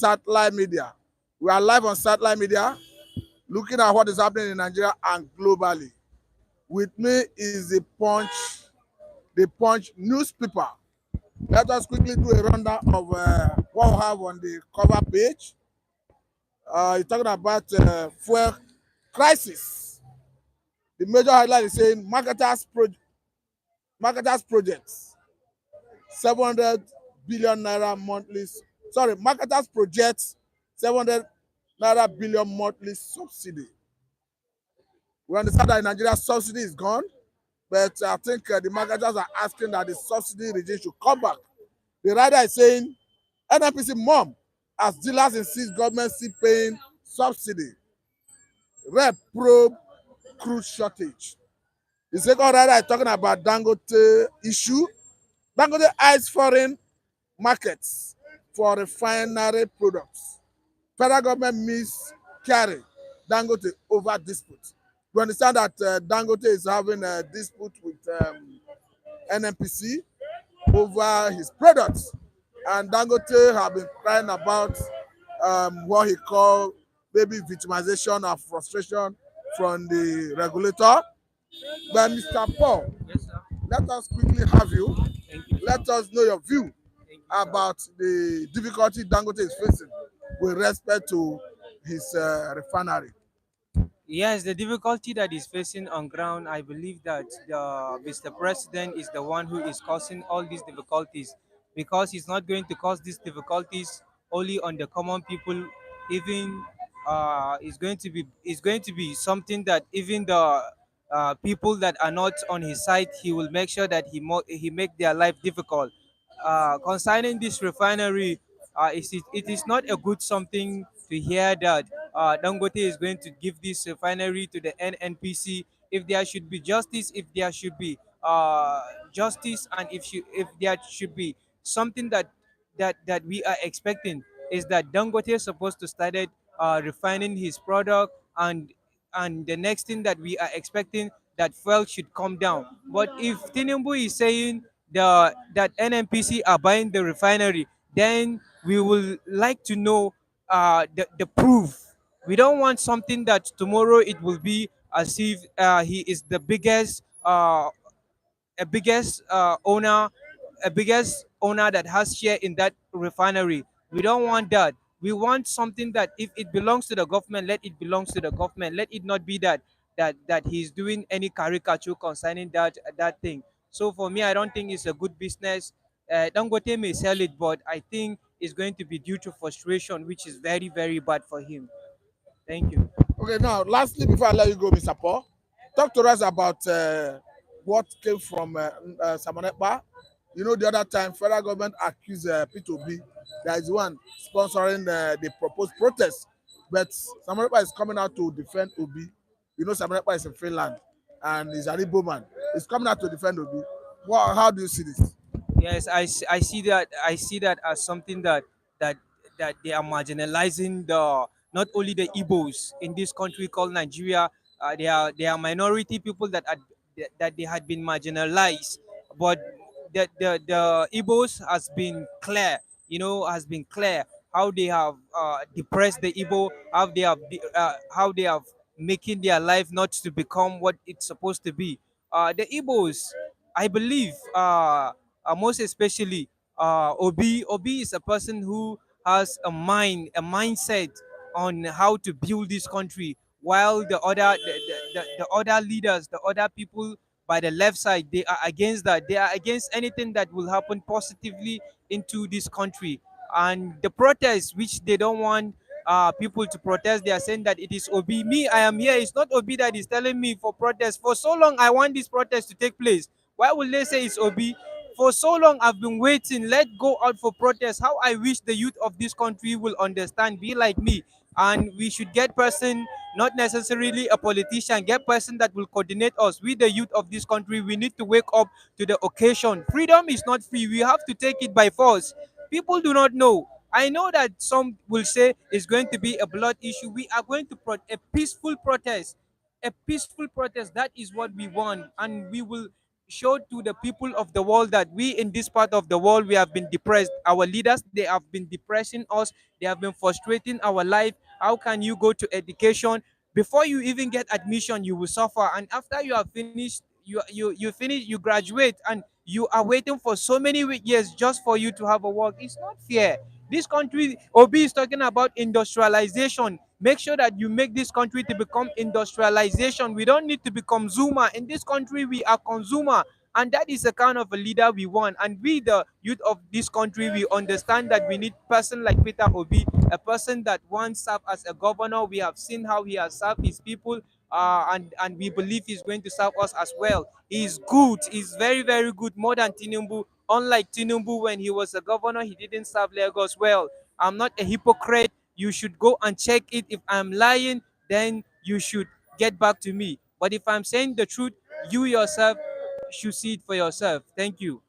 satellite media. We are live on satellite media, looking at what is happening in Nigeria and globally. With me is the Punch newspaper. Let us quickly do a rundown of what we have on the cover page. It's talking about fuel crisis. The major highlight is saying marketers projects 700 billion naira monthly. Sorry, marketers projects 700 naira billion monthly subsidy. We understand that in Nigeria subsidy is gone, but I think the marketers are asking that the subsidy regime should come back. The rider is saying NNPC mom as dealers insist government still paying subsidy. Rep probe crude shortage. The second rider is talking about Dangote issue. Dangote eyes foreign markets for refinery products. Federal government miscarry Dangote over dispute. We understand that Dangote is having a dispute with NNPC over his products, and Dangote have been crying about what he called maybe victimization and frustration from the regulator. But Mr. Paul, Yes, sir. let us quickly have you. Thank you. Let us know your view Thank you, sir. about the difficulty Dangote is facing with respect to his refinery. Yes, the difficulty that is facing on ground, I believe that Mr. President is the one who is causing all these difficulties because he's not going to cause these difficulties only on the common people. Even it's going to be something that even the people that are not on his side, he will make sure that he make their life difficult. Concerning this refinery, it is not a good something to hear that Dangote is going to give this refinery to the NNPC. If there should be justice, if there should be justice, and if there should be something that we are expecting, is that Dangote is supposed to start refining his product, and the next thing that we are expecting, that fuel should come down. But if Tinubu is saying that NNPC are buying the refinery, then we will like to know the proof. We don't want something that tomorrow it will be as if he is the biggest owner that has share in that refinery. We don't want that. We want something that if it belongs to the government, let it belongs to the government. Let it not be that he's doing any caricature concerning that thing. So for me, I don't think it's a good business. Dangote may sell it, but I think it's going to be due to frustration, which is very, very bad for him. Thank you. Okay, now lastly, before I let you go, Mr. Paul, talk to us about what came from Samuel Ekpa. You know, the other time, federal government accused P2B that is the one sponsoring the proposed protest, but Samuel Ekpa is coming out to defend Obi. You know, Samuel Ekpa is in Finland and he's an Igbo man. He's coming out to defend Obi. How do you see this? Yes, I see that. I see that as something that that they are marginalizing the not only the Igbos in this country called Nigeria. They are minority people that they had been marginalized, but the Igbos has been clear. Has been clear how they have depressed the Igbo, how they have making their life not to become what it's supposed to be. The Igbos, I believe, most especially Obi. Obi is a person who has a mindset on how to build this country, while the other leaders, the other people by the left side, they are against that. They are against anything that will happen positively into this country. And the protests, which they don't want people to protest, they are saying that it is Obi. Me, I am here. It's not Obi that is telling me for protest. For so long, I want this protest to take place. Why will they say it's Obi? For so long, I've been waiting. Let go out for protest. How I wish the youth of this country will understand, be like me. And we should get person, not necessarily a politician, get person that will coordinate us. We, the youth of this country, we need to wake up to the occasion. Freedom is not free. We have to take it by force. People do not know. I know that some will say it's going to be a blood issue. We are going to a peaceful protest. A peaceful protest. That is what we want, and we will show to the people of the world that we in this part of the world, we have been depressed. Our leaders, they have been depressing us. They have been frustrating our life. How can you go to education? Before you even get admission, you will suffer, and after you have finished, you finish, you graduate, and you are waiting for so many years just for you to have a work. It's not fair. This country, Obi is talking about industrialization. Make sure that you make this country to become industrialization. We don't need to become Zuma. In this country, we are consumer. And that is the kind of a leader we want. And we, the youth of this country, we understand that we need person like Peter Obi, a person that once served as a governor. We have seen how he has served his people, and we believe he's going to serve us as well. He's good. He's very, very good, more than Tinubu. Unlike Tinubu, when he was a governor, he didn't serve Lagos well. I'm not a hypocrite. You should go and check it. If I'm lying, then you should get back to me. But if I'm saying the truth, you yourself should see it for yourself. Thank you.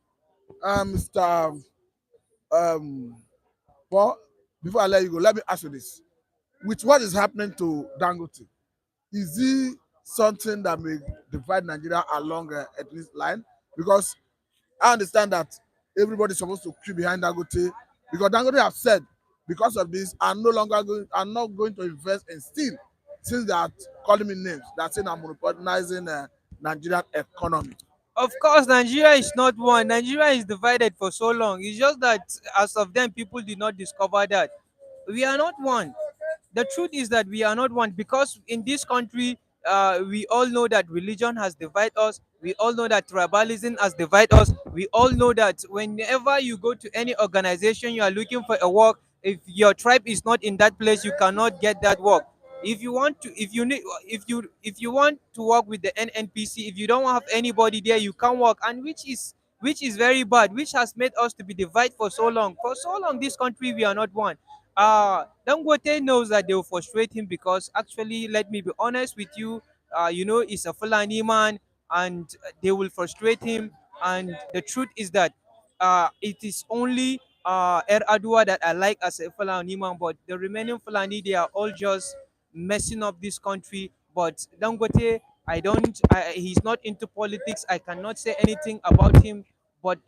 Mr. Um, Paul, before I let you go, let me ask you this. With what is happening to Dangote, is it something that may divide Nigeria along ethnic line? Because I understand that everybody's supposed to queue behind Dangote, because Dangote have said, because of this, I'm not going to invest in steel, since they are calling me names. They're saying I'm monopolizing Nigerian economy. Of course, Nigeria is not one. Nigeria is divided for so long. It's just that as of then, people did not discover that we are not one. The truth is that we are not one, because in this country, we all know that religion has divided us. We all know that tribalism has divided us. We all know that whenever you go to any organization, you are looking for a work. If your tribe is not in that place, you cannot get that work. If you want to, if you need, if you want to work with the NNPC, if you don't have anybody there, you can't work, and which is very bad, which has made us to be divided for so long. For so long, this country, we are not one. Dangote knows that they will frustrate him, because actually, let me be honest with you, he's a Fulani man, and they will frustrate him. And the truth is that it is only Adua that I like as a Fulani man, but the remaining Fulani, they are all just messing up this country. But Dangote, he's not into politics. I cannot say anything about him. But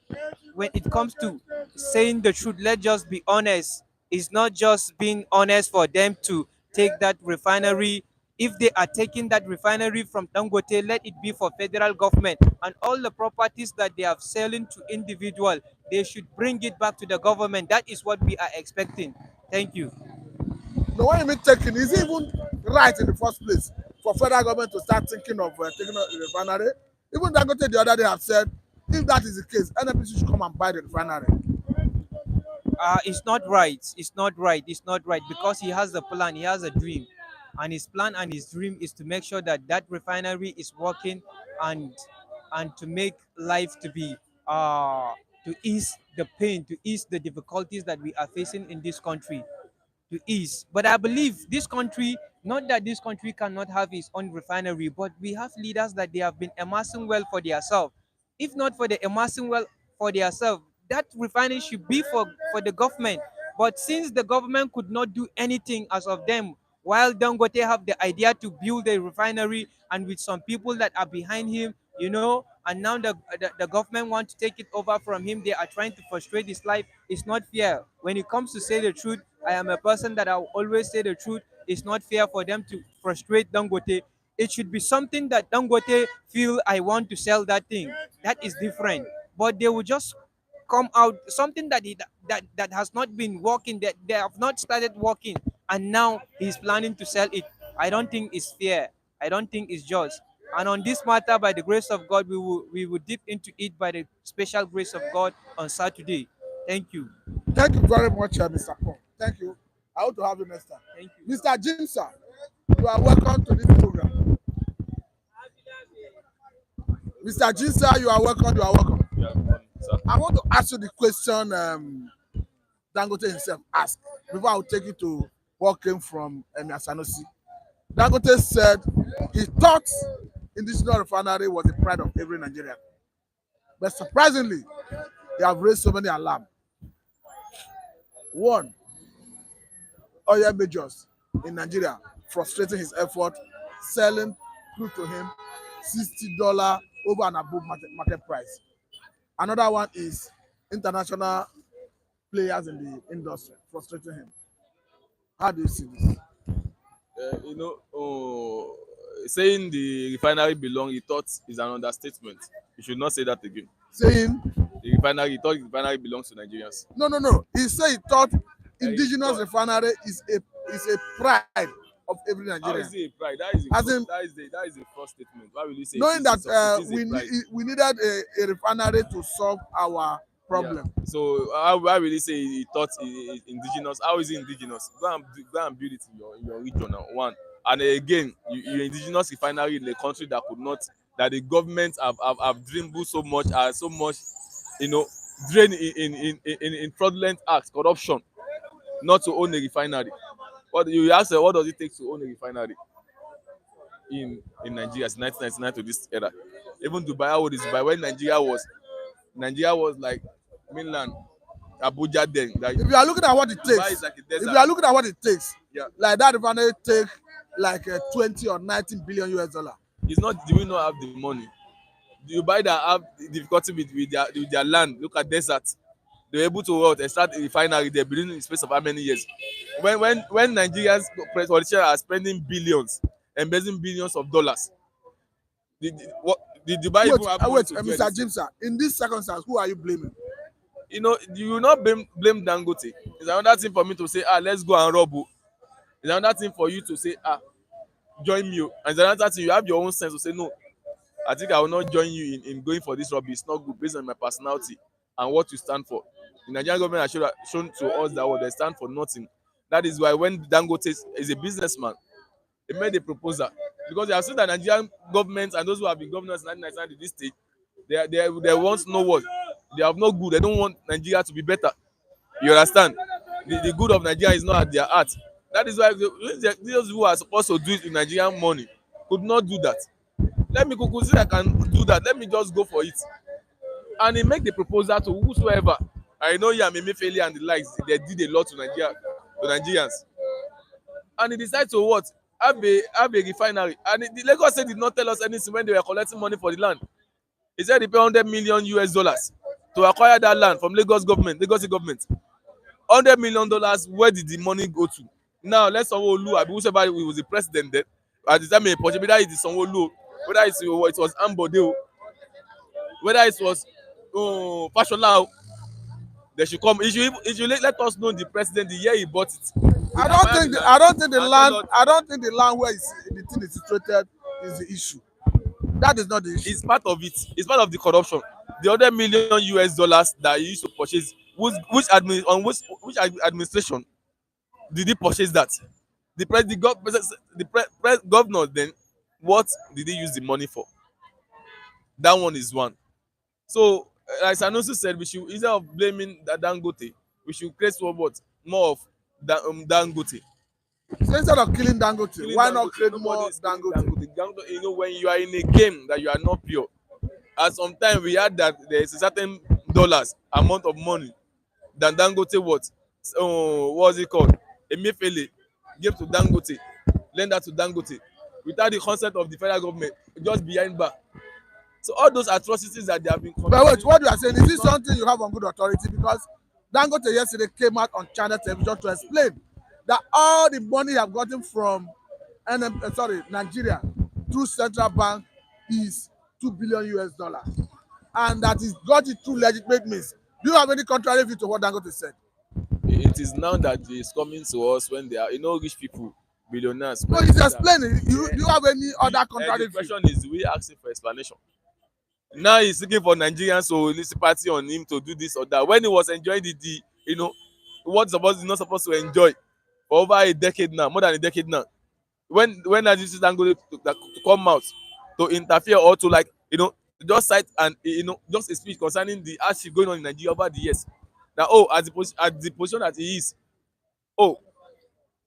when it comes to saying the truth, let's just be honest. It's not just being honest for them to take that refinery. If they are taking that refinery from Dangote, let it be for federal government, and all the properties that they have selling to individual, they should bring it back to the government. That is what we are expecting. Thank you. The one you mean taking, is it even right in the first place for federal government to start thinking of taking out the refinery? Even Dangote the other day have said, if that is the case, NNPC should come and buy the refinery. It's not right. It's not right. It's not right, because he has a plan. He has a dream, and his plan and his dream is to make sure that that refinery is working, and to make life to be to ease the pain, to ease the difficulties that we are facing in this country, to ease. But I believe this country, not that this country cannot have its own refinery, but we have leaders that they have been amassing wealth for themselves. If not for the amassing wealth for themselves, that refinery should be for the government. But since the government could not do anything as of them, while Dangote have the idea to build a refinery, and with some people that are behind him, and now the government want to take it over from him, they are trying to frustrate his life. It's not fair. When it comes to say the truth, I am a person that I will always say the truth. It's not fair for them to frustrate Dangote. It should be something that Dangote feel, I want to sell that thing. That is different. But they will just come out something that has not been working, that they have not started working, and now he's planning to sell it. I don't think it's fair. I don't think it's just. And on this matter, by the grace of God, we will dip into it by the special grace of God on Saturday. Thank you. Thank you very much, Mr. Paul. Thank you. I hope to have you next time. Thank you. Mr. Jimsa, you are welcome to this program. Mr. Jimsa, you are welcome. You are welcome. Yeah, sir. I want to ask you the question Dangote himself asked before I will take you to what came from Emir Sanusi. Dangote said he thought Industrial Refinery was the pride of every Nigerian. But surprisingly, they have raised so many alarms. One, oil majors in Nigeria frustrating his effort, selling crude to him $60 over and above market price. Another one is international players in the industry frustrating him. How do you see this? Saying the refinery belong, he thought is an understatement. You should not say that again. Saying He thought the refinery belongs to Nigerians. no, no, no. He said he thought He indigenous thought, refinery is a pride of every how Nigerian. is it a pride? As in, That is a false statement. Why will you say knowing that it is a pride? we needed a refinery to solve our Yeah. problem. So why will you say he thought indigenous? How is it indigenous? Go and build it in your region now. One. And again, you indigenous refinery in a country that could not, that the government have dreamed so much, so much, you know, drain in fraudulent acts, corruption, not to own a refinery. What you ask, what does it take to own a refinery in Nigeria since 1999 to this era? Even Dubai, how old is Dubai? When Nigeria was like mainland Abuja then. Like If you are looking at what it Dubai takes, is like a if desert. you are looking at what it takes, Yeah. like that refinery take like 20 or 19 billion US dollar. It's not, do we not have the money? Dubai that have difficulty with their land. Look at desert. They were able to start a refinery. They're building in the space of how many years? When Nigerians politicians are spending billions, embezzling billions of dollars, did Dubai Wait, even have money wait, to do Mr. anything? Jimsa, in this circumstance, who are you blaming? You will not blame Dangote. It's another thing for me to say, let's go and rob. It's another thing for you to say, join me. And it's another thing, you have your own sense to say, no, I think I will not join you in going for this rubbish. It's not good based on my personality and what you stand for. The Nigerian government has shown to us that what they stand for nothing. That is why when Dangote is a businessman, he made a proposal. Because they have seen that Nigerian government and those who have been governors in 1999 to this stage, they want no what. They have no good. They don't want Nigeria to be better. You understand? The good of Nigeria is not at their heart. That is why those who are supposed to do it with Nigerian money could not do that. Let me kuku see I can do that. Let me just go for it. And he make the proposal to whosoever. I know Emefiele and the likes, they did a lot to Nigerians. And he decided to what? Have a refinery. And the Lagos State did not tell us anything when they were collecting money for the land. He said he paid 100 million US dollars to acquire that land from Lagos government. $100 million, where did the money go to? Now let's Sanwo-Olu, whoever was the president then, at the time, whether it is Sanwo-Olu, whether it was Ambode, whether it was Fashola, they should come. He should let us know the president the year he bought it. I don't think the land. I don't think the land where the thing is situated is the issue. That is not the issue. It's part of it. It's part of the corruption. The other million US dollars that he used to purchase, which administration did he purchase that? The governor then, what did he use the money for? That one is one. So, like Sanusi said, we should, instead of blaming Dangote, we should create what more of Dangote. So instead of killing Dangote, Killing why not Dangote, create nobody more is killing Dangote? Dangote, when you are in a game that you are not pure, at some time we had that there is a certain dollars amount of money that Dangote what's it called? Emefiele gave to Dangote, lend that to Dangote without the consent of the federal government, just behind back. So all those atrocities that they have been But wait, committing. what you are saying, is this something you have on good authority? Because Dangote yesterday came out on China television to explain that all the money you have gotten from Nigeria through central bank is 2 billion US dollars, and that is got it through legitimate means. Do you have any contrary view to what Dangote said? It is now that it's coming to us when they are, rich people, billionaires. No, he's explaining. Do you have any other contrary The view? question is, we asking for explanation? Now he's looking for Nigerians to listen party on him to do this or that. When he was enjoying not supposed to enjoy for over a decade now, more than a decade now. When Nigerians Dangote to come out to interfere or to just cite and just a speech concerning the hardship going on in Nigeria over the years. That at the position that he is,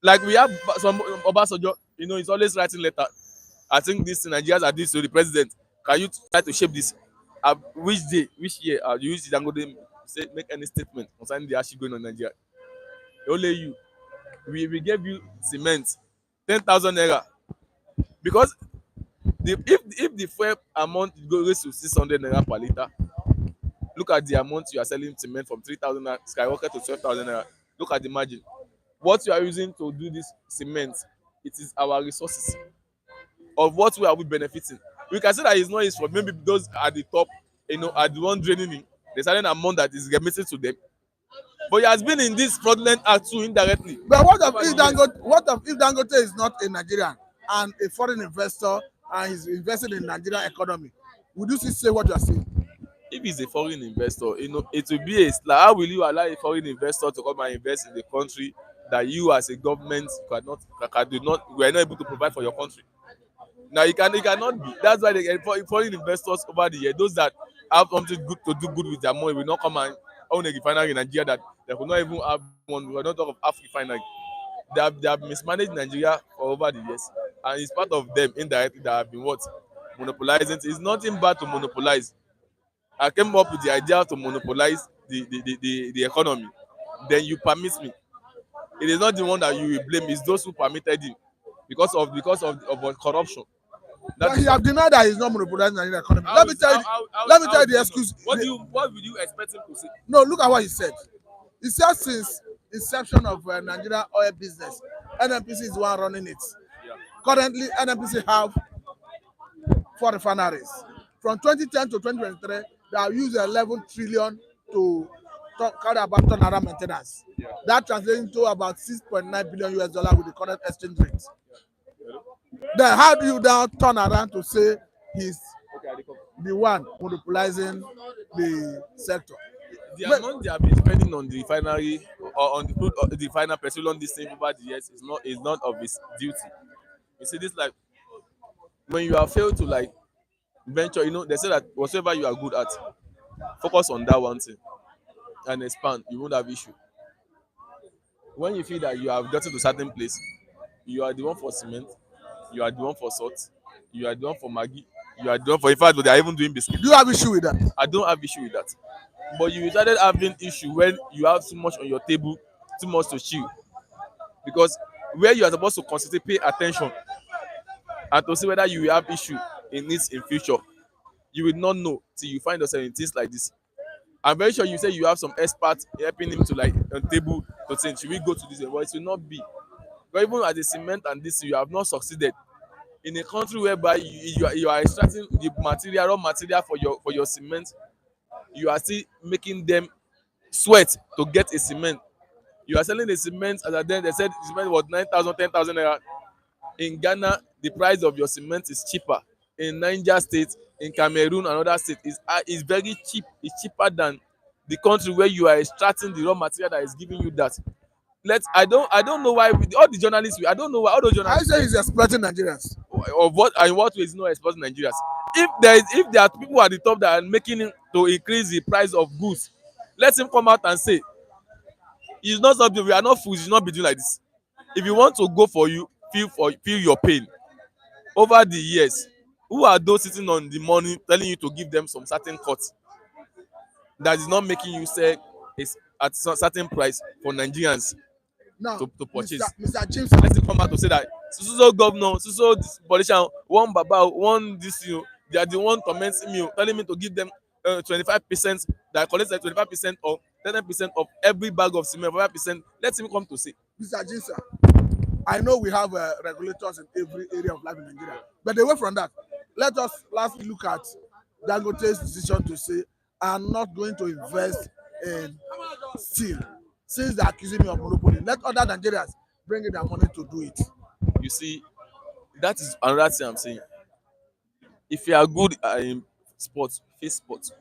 like we have some Obasanjo, he's always writing letter. I think this Nigerians are this to the president. Can you try to shape this? Which day, which year you use Dangote make any statement concerning the hardship going on in Nigeria? Only you. We gave you cement, 10,000 naira, because if the fuel amount goes to 600 naira per litre, look at the amount you are selling cement from 3,000 naira skyrocket to 12,000 naira. Look at the margin. What you are using to do this cement, it is our resources. Of what way are we benefiting? We can say that it's not used for maybe those at the top, are the one draining it. There's certain amount that is remitted to them. But he has been in this fraudulent act too indirectly. But what if Dangote is not a Nigerian and a foreign investor and he's invested in Nigerian economy? Would you still say what you are saying? If he's a foreign investor, it will be like, how will you allow a foreign investor to come and invest in the country that you as a government we are not able to provide for your country? Now it cannot be. That's why they get foreign investors over the year. Those that have something good to do good with their money will not come and own a refinery in Nigeria that they could not even have one. We are not talking of half refinery. They have mismanaged Nigeria for over the years, and it's part of them indirectly that have been what monopolizing. It's nothing bad to monopolize. I came up with the idea to monopolize the economy. Then you permit me. It is not the one that you will blame. It's those who permitted him of corruption. That But is he have denied that he's not monopolizing the Nigerian economy. how Let me is- tell you. Let me tell you do the you excuse. know? What will you expect him to say? No, look at what he said. He said since inception of Nigerian oil business, NNPC is the one running it. Yeah. Currently, NNPC have 4 refineries. From 2010 to 2023, they have used 11 trillion to carry about turnaround maintenance. Yeah. That translates to about 6.9 billion US dollar with the current exchange rate. Then how do you now turn around to say he's Okay, I come. the one monopolizing the sector? The But- amount they have been spending on the refinery or on the crude, the final petroleum this thing over the years is not of his duty. You see, this like when you have failed to like venture, they say that whatever you are good at, focus on that one thing and expand. You won't have issue. When you feel that you have gotten to certain place, you are the one for cement, you are the one for salt, you are the one for Maggi, you are the one for, in fact, they are even doing biscuit. Do you have issue with that? I don't have issue with that. But you started having issue when you have too much on your table, too much to chew. Because where you are supposed to constantly pay attention and to see whether you will have issue in it in future, you will not know till you find yourself in things like this. I'm very sure you say you have some experts helping him to like on table to say, should we go to this way? But it will not be. But even as a cement and this, you have not succeeded in a country whereby you are extracting the raw material for your cement. You are still making them sweat to get a cement. You are selling the cement as at then they said the cement was 9,000, 10,000 naira. In Ghana, the price of your cement is cheaper. In Niger State, in Cameroon and other states, is very cheap. It's cheaper than the country where you are extracting the raw material that is giving you that. I don't know why all the journalists I don't know why all those I journalists say he's exploiting Nigerians. of what and what ways not exporting Nigerians. If there are people at the top that are making him to increase the price of goods, let him come out and say it's not something. We are not fools. You should not be doing like this. If you want to go for you, feel your pain. Over the years, who are those sitting on the money telling you to give them some certain cut that is not making you sell is at some certain price for Nigerians Now, to purchase? Mr. James, Let him come out to say that so governor, so this politician, one baba, one this, they are the one tormenting me, telling me to give them 25%, that I collect like 25% or 10% of every bag of cement, 5%. Let him come to say. Mr. James, I know we have regulators in every area of life in Nigeria, but away from that, let us lastly look at Dangote's decision to say, I'm not going to invest in steel since they're accusing me of monopoly. Let other Nigerians bring in their money to do it. You see, that is another thing I'm saying. If you are good in sports, face sports,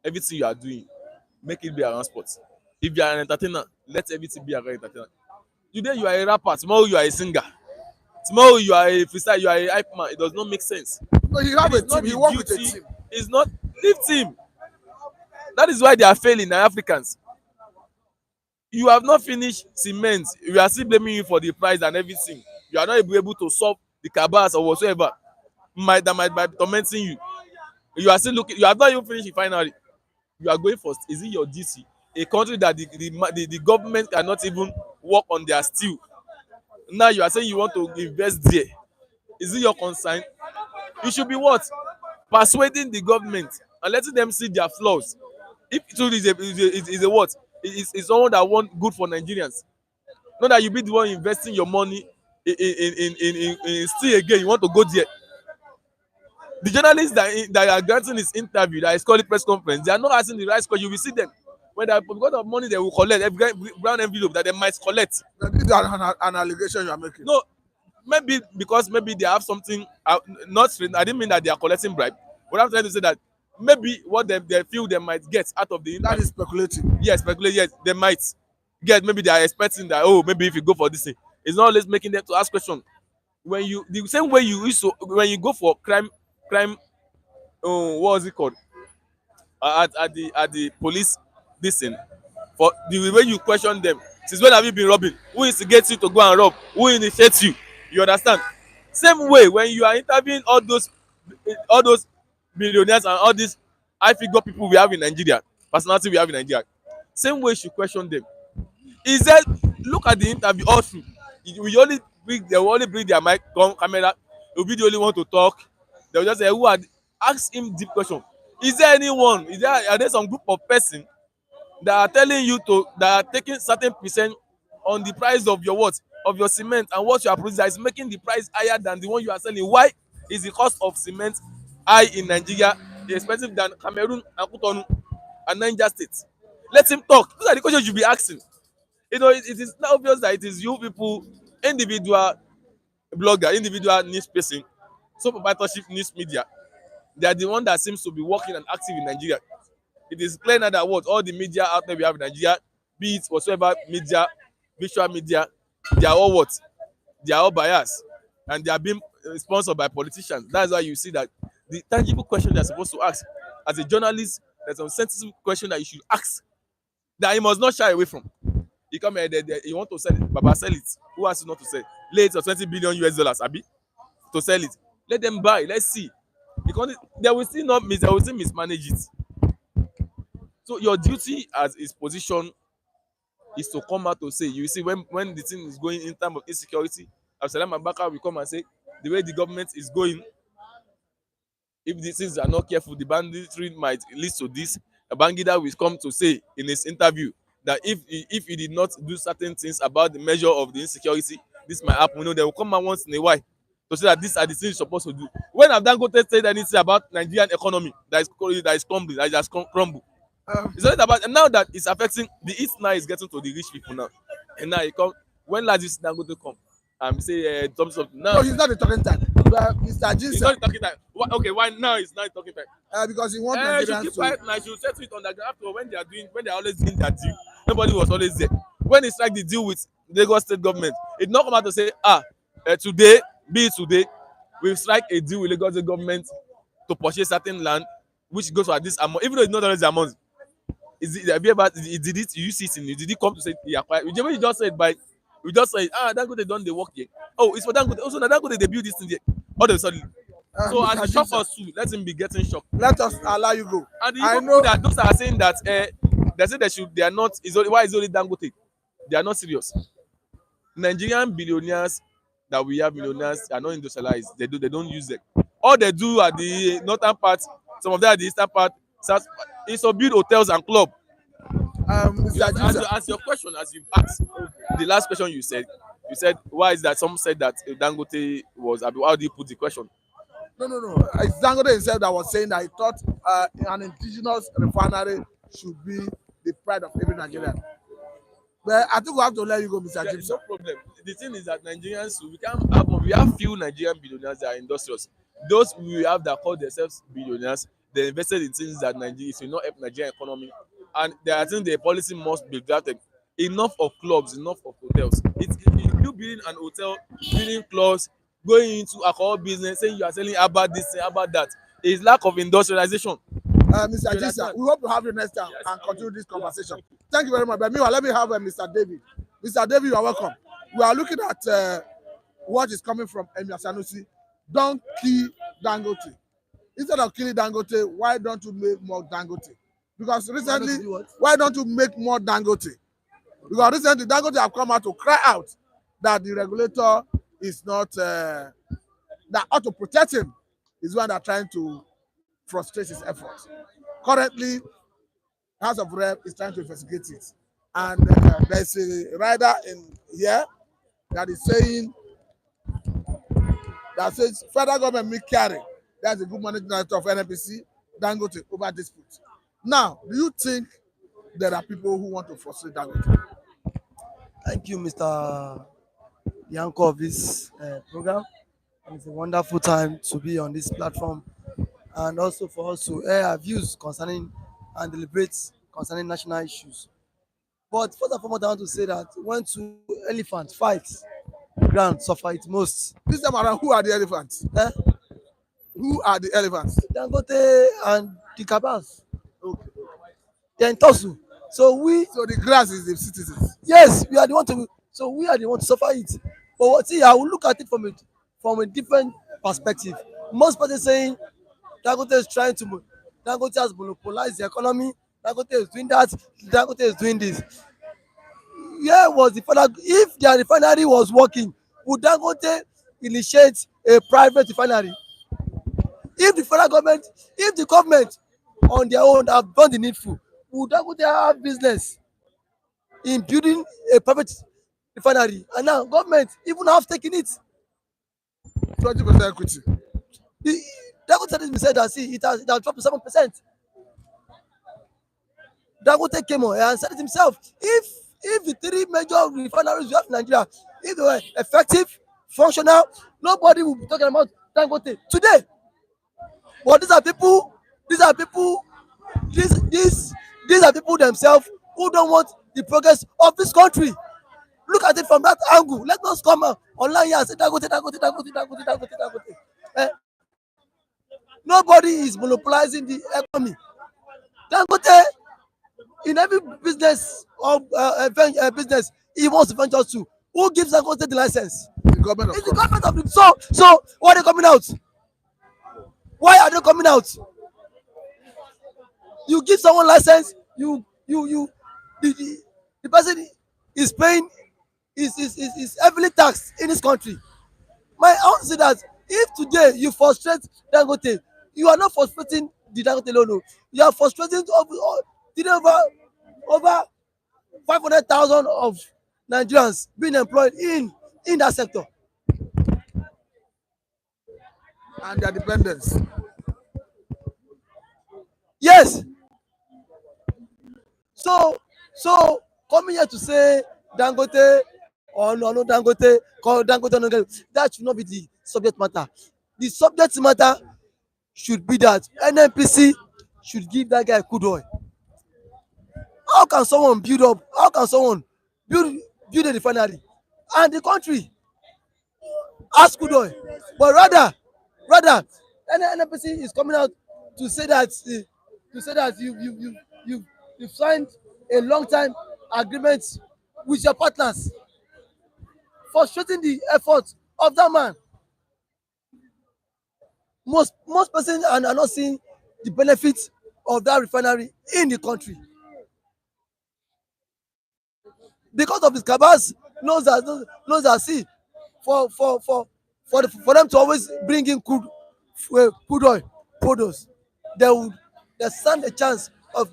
everything you are doing, make it be around sports. If you are an entertainer, let everything be around entertainer. Today you are a rapper, tomorrow you are a singer, tomorrow you are a freestyle, you are a hype man. It does not make sense. No, he have a It's not team. He the work with a duty. team. It's not leave team. That is why they are failing, the Africans. You have not finished cement. We are still blaming you for the price and everything. You are not able to solve the cabals or whatsoever that might be tormenting you. You are still looking. You have not even finished refinery. You are going for. Is it your duty? A country that the government cannot even work on their steel. Now you are saying you want to invest there. Is it your concern? You should be what? Persuading the government and letting them see their flaws. If truly is a what? Is someone that want good for Nigerians. Not that you be the one investing your money in still again you want to go there. The journalists that are granting this interview, that is calling press conference, they are not asking the right question. You will see them when they, because of money they will collect, every brown envelope that they might collect. Now, this is an allegation you are making. No, maybe because maybe they have something. Not, I didn't mean that they are collecting bribe, but I'm trying to say that maybe what they feel they might get out of the interview. That is speculating. Yes, speculate. Yes, they might get. Maybe they are expecting that. Oh, maybe if you go for this thing, it's not always making them to ask questions. When you the same way you used to when you go for crime, what was it called? At the police this thing, for the way you question them, since when have you been robbing, who instigates you to go and rob, who initiates you, you understand? Same way when you are interviewing all those billionaires and all these high figure people we have in Nigeria, personality we have in Nigeria, same way you should question them. Is that look at the interview all through, they will only bring their mic camera, they will be the only one to talk. They will just say who are ask him deep question. Is there anyone, are there some group of person that are telling you to that are taking certain percent on the price of your what, of your cement, and what you are producing that is making the price higher than the one you are selling? Why is the cost of cement high in Nigeria, expensive than Cameroon and Cotonou and Niger State? Let him talk. Those are the questions you be asking. It is now obvious that it is you people, individual blogger, individual news person, so proprietorship news media, they are the one that seems to be working and active in Nigeria. It is clear now that what all the media out there we have in Nigeria, be it whatsoever media, visual media, they are all what? They are all biased, and they are being sponsored by politicians. That's why you see that the tangible question they are supposed to ask as a journalist, there's some sensitive question that you should ask that you must not shy away from. You come here, you want to sell it, Baba, sell it. Who asked you not to sell? Lay it for $20 billion, Abi, to sell it. Let them buy. Let's see. Because they will still mismanage it. So your duty as his position is to come out to say, you see, when the thing is going in terms of insecurity, Absalam Abubakar will come and say, the way the government is going, if these things are not careful, the banditry might lead to this. Babangida will come to say in his interview that if he did not do certain things about the measure of the insecurity, this might happen. They will come out once in a while to say that these are the things you're supposed to do. When have Dangote said anything about Nigerian economy that is crumbling, that has crumbled? It's not about, and now that it's affecting the east, now is getting to the rich people now. And now it come when last this Dangote come say something now. No, he's not the talking time. But Mr. He's not Jinsa, the talking time. Okay, why now is not the talking time? because he wants Should Nigerians keep to. quiet now. Should settle it on the after when they are always doing that deal. Nobody was always there. When it's like the deal with Lagos state government, it not come out to say today, be it today, we strike a deal with Lagos state government to purchase certain land which goes for this amount, even though it's not always the amount. Have you ever did it? You see it in you? Did he come to say he acquired? You just said by we just said Dangote done the work here. Oh, it's for Dangote. Also, now Dangote they build this thing here. All of a sudden. So as Mr. a shock Jinsa, us too, let him be getting shocked. let us allow you go. And the I people know that those are saying that they say they are not. Why is it only Dangote? They are not serious. Nigerian billionaires that we have millionaires are not industrialized. They don't use them. All they do at the northern part, some of them at the eastern part, south, is to build hotels and club. Mr. Jinsa. As your question, as you've asked, the last question you said why is that some said that Dangote was, how do you put the question? No. It's Dangote himself that was saying that he thought an indigenous refinery should be the pride of every Nigerian. But I think we have to let you go, Mr. Yeah, Jinsa. no problem. The thing is that Nigerians, we have few Nigerian billionaires that are industrious. Those we have that call themselves billionaires, they invested in things that Nigeria will not help Nigerian economy, and I think the policy must be drafted. Enough of clubs, enough of hotels. You building an hotel, building clubs, going into alcohol business, saying you are selling about this, about that. Is lack of industrialization. Mr. Jinsa, we hope to have you next time and continue this conversation. Thank you very much. But meanwhile, let me have Mr. David. Mr. David, you are welcome. We are looking at what is coming from Emir Sanusi. Don't kill Dangote. Instead of killing Dangote, why don't you make more Dangote? Because recently, why don't you make more Dangote? Because recently, Dangote have come out to cry out that the regulator is not, that ought to protect him. is one that trying to frustrate his efforts. Currently, House of Rep is trying to investigate it, and there's a rider in here that is saying that says federal government may carry. That's a good managing director of NNPC, Dangote, over dispute. Now, do you think there are people who want to frustrate Dangote? Thank you, Mr. The anchor of this program. And it's a wonderful time to be on this platform and also for us to air our views concerning and deliberate concerning national issues. But first and foremost, I want to say that when two elephants fight, ground suffer it most. This time around, who are the elephants? Eh? Who are the elephants? Dangote and the cabals, Okay. they're in tussle. So So the grass is the citizens. yes, we are the one to, so we are the one to suffer it. But see, I will look at it from a different perspective. Most people saying Dangote is trying to, Dangote has monopolized the economy. Dangote is doing that. Dangote is doing this. Where was the federal? If their refinery was working, would Dangote initiate a private refinery? If the federal government, if the government on their own have done the needful, would Dangote have business in building a private refinery? And now government even have taken it. 20% equity. The Dangote has been said that see it has dropped to 7%. Dangote came on and said it himself. If the three major refineries we have in Nigeria, if they were effective, functional, nobody will be talking about Dangote today. But these are people, these are people themselves who don't want the progress of this country. Look at it from that angle. Let us come online here and say Dangote, Dangote, Dangote, Dangote, Dangote, Dangote. Eh? Nobody is monopolizing the economy. Dangote, in every business or business he wants to venture to, who gives Dangote the license? The government of It's the course. government of the. So why are they coming out? Why are they coming out? You give someone license, the person is paying is heavily taxed in this country. I want to say that if today you frustrate Dangote, you are not frustrating the Dangote alone. No. You are frustrating over 500,000 of Nigerians being employed in that sector. And their dependents. Yes. So coming here to say Dangote or no Dangote, call Dangote no Dangote, that should not be the subject matter. The subject matter should be that NNPC should give that guy crude oil. How can someone build up? How can someone build build a refinery and the country has crude oil? But rather, NNPC is coming out to say that you signed a long time agreement with your partners, frustrating the effort of that man. Most persons are not seeing the benefits of that refinery in the country because of his cabals knows that see for them to always bring in crude oil products, they would they stand a chance of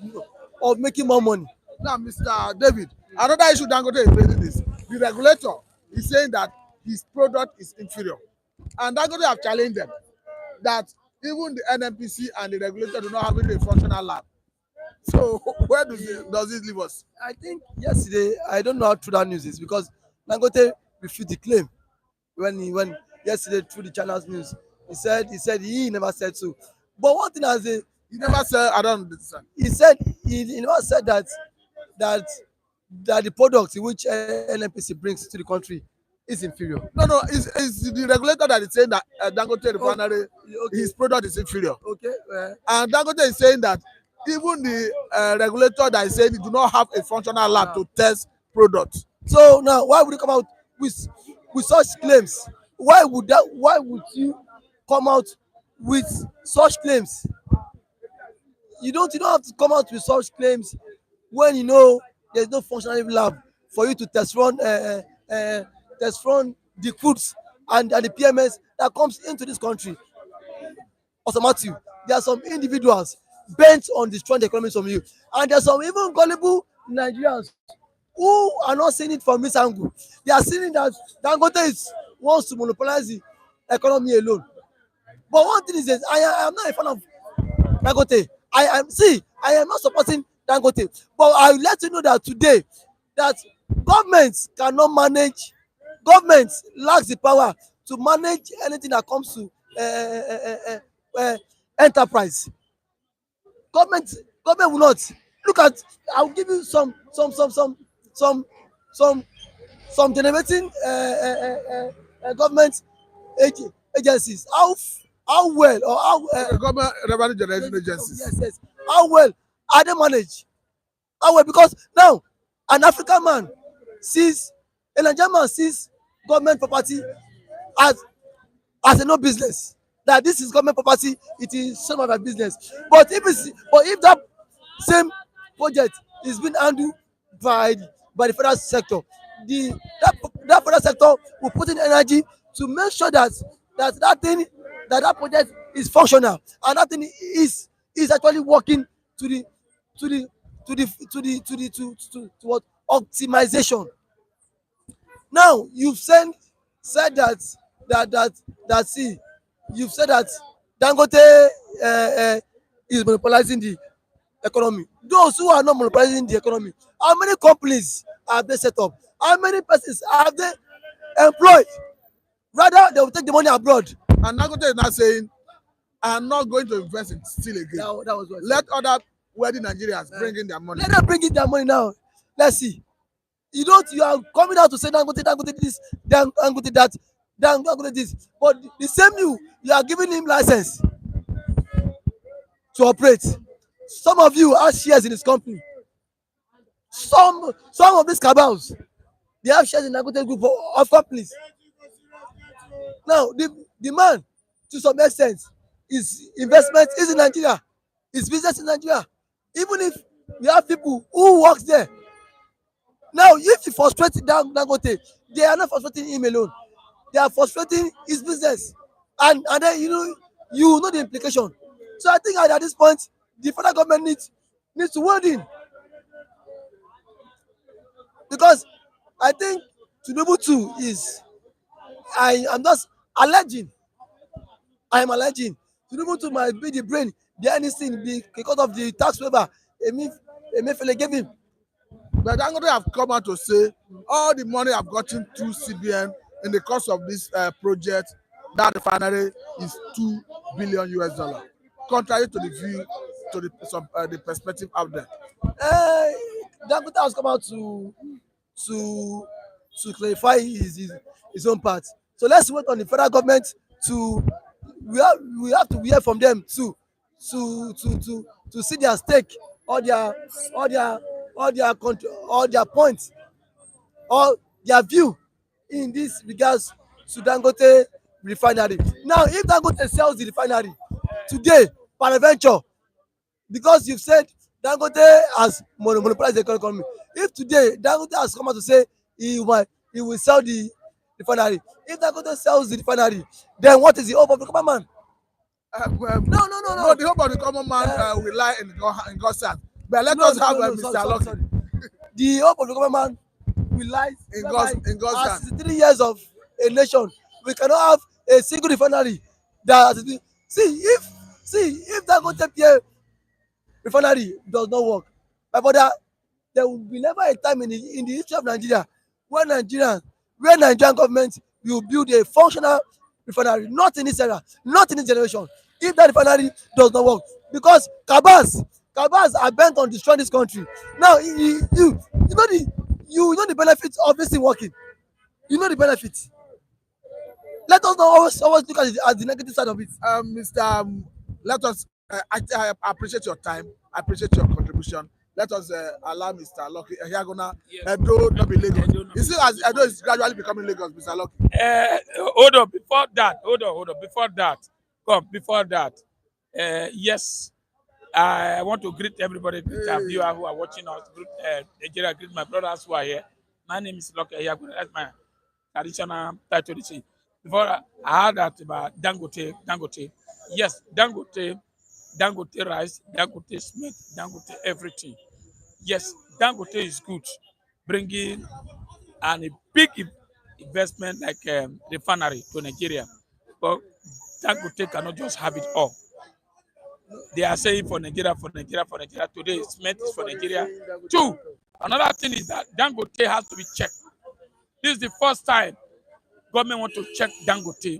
making more money. Now, Mr. David, another issue Dangote is raising is the regulator is saying that his product is inferior. And Dangote have challenged them that even the NNPC and the regulator do not have a functional lab. So where does this leave us? I think yesterday, I don't know how true that news is because Dangote refused the claim when yesterday through the channels news. He said he never said so. But one thing as a He never said, I don't understand. he never said that that the product in which NNPC brings to the country is inferior. No, it's the regulator that is saying that Dangote refinery, Okay, his product is inferior. okay. And Dangote is saying that even the regulator that is saying he do not have a functional lab to test products. So now, why would you come out with such claims? Why would you come out with such claims? You don't have to come out with such claims when you know there's no functional lab for you to test run the foods and the PMS that comes into this country. automatic. There are some individuals bent on destroying the economy from you, and there's some even gullible Nigerians who are not seeing it from this angle. They are seeing that Dangote wants to monopolize the economy alone. But one thing is this, I am not a fan of Dangote. I am not supporting Dangote, but I will let you know that today that government cannot manage, government lacks the power to manage anything that comes to enterprise. Government government will not look at. I will give you some some some generating government agencies. How well or how Okay, government revenue generation agencies. yes, how well are they managed? How well? Because now an African man sees, a Nigerian man sees government property as a no business, that this is government property, it is some of our business. But if that same project is being handled by the federal sector, the that federal sector will put in energy to make sure that that thing, that project is functional, and that thing is actually working to the to the to what optimization. Now you've said that see, you've said that Dangote is monopolizing the economy. Those who are not monopolizing the economy, how many companies have they set up? How many persons have they employed? Rather, they will take the money abroad. And Dangote is now saying, I'm not going to invest in steel again. That was what I Let other wealthy Nigerians bring in their money. Let them bring in their money now. Let's see. You are coming out to say Dangote this, Dangote that, Dangote this. But the same you are giving him license to operate. Some of you have shares in his company. Some of these cabals, they have shares in Dangote group of companies. Now the man, to some extent, his investment is in Nigeria, his business in Nigeria. Even if we have people who works there. Now, if you frustrate Dangote, they are not frustrating him alone. They are frustrating his business, and then you know the implication. So I think at this point, the federal government needs to wade in, because I think Tinubu too is. I am just alleging. I am alleging Tinubu too might be the brain behind this thing because of the tax waiver Emefiele gave him. But Dangote have come out to say all the money I've gotten through CBN in the course of this project, that refinery is $2 billion, contrary to the view, to the perspective out there. Dangote has come out to clarify his own part. So let's wait on the federal government to we have to hear from them too, to see their stake, or their points, or their view in this regards to Dangote refinery. Now, if Dangote sells the refinery today, peradventure, because you've said Dangote has monopolized the economy. If today Dangote has come out to say he will sell the refinery, if Dangote sells the refinery, then what is the hope of the common man? No, the hope of the common man will lie in God's hand. But let us have Mr. Lucky. Sorry. The hope of the common man will lie In God's hand. 63 years of a nation, we cannot have a single refinery that if Dangote refinery does not work, my brother, there will be never a time in the history of Nigeria where Nigerian government will build a functional refinery. Not in this era, not in this generation. If that refinery does not work, because cabals are bent on destroying this country. Now you know the benefits of this thing working. You know the benefits. Let us not always look at the negative side of it. Mr. Let us. I appreciate your time. I appreciate your contribution. Let us allow Mr. Lucky Ehiagona, Edo, not be Lagos. You see, as Edo is gradually becoming Lagos, Mr. Lucky. Hold on, before that, before that, yes, I want to greet everybody, greet our viewers who are watching us, greet Nigeria, greet my brothers who are here. My name is Lucky Ehiagona, that's my traditional title. Before I heard that about Dangote, Yes, Dangote rice, Dangote cement, Dangote everything. Yes, Dangote is good, bringing a big investment like refinery to Nigeria. But Dangote cannot just have it all. They are saying for Nigeria, for Nigeria, for Nigeria. Today, cement is for Nigeria. Two, another thing is that Dangote has to be checked. This is the first time government want to check Dangote.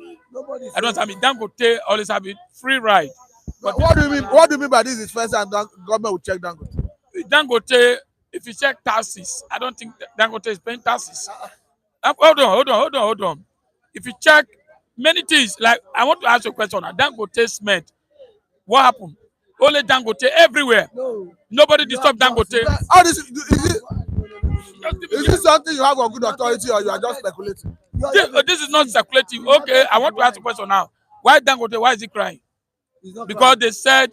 I don't. I mean, Dangote always have a free ride. But What do you mean? What do you mean by this is first time government will check Dangote? Dangote, if you check taxes, I don't think Dangote is paying taxes. Hold on. If you check many things, like I want to ask you a question. Dangote cement, what happened? Only Dangote everywhere. No. Nobody disturb Dangote. All this is this something you have on good authority or you are just speculating? This is not speculative. Okay, I want to ask a question now. Why Dangote? Why is he crying? Because they said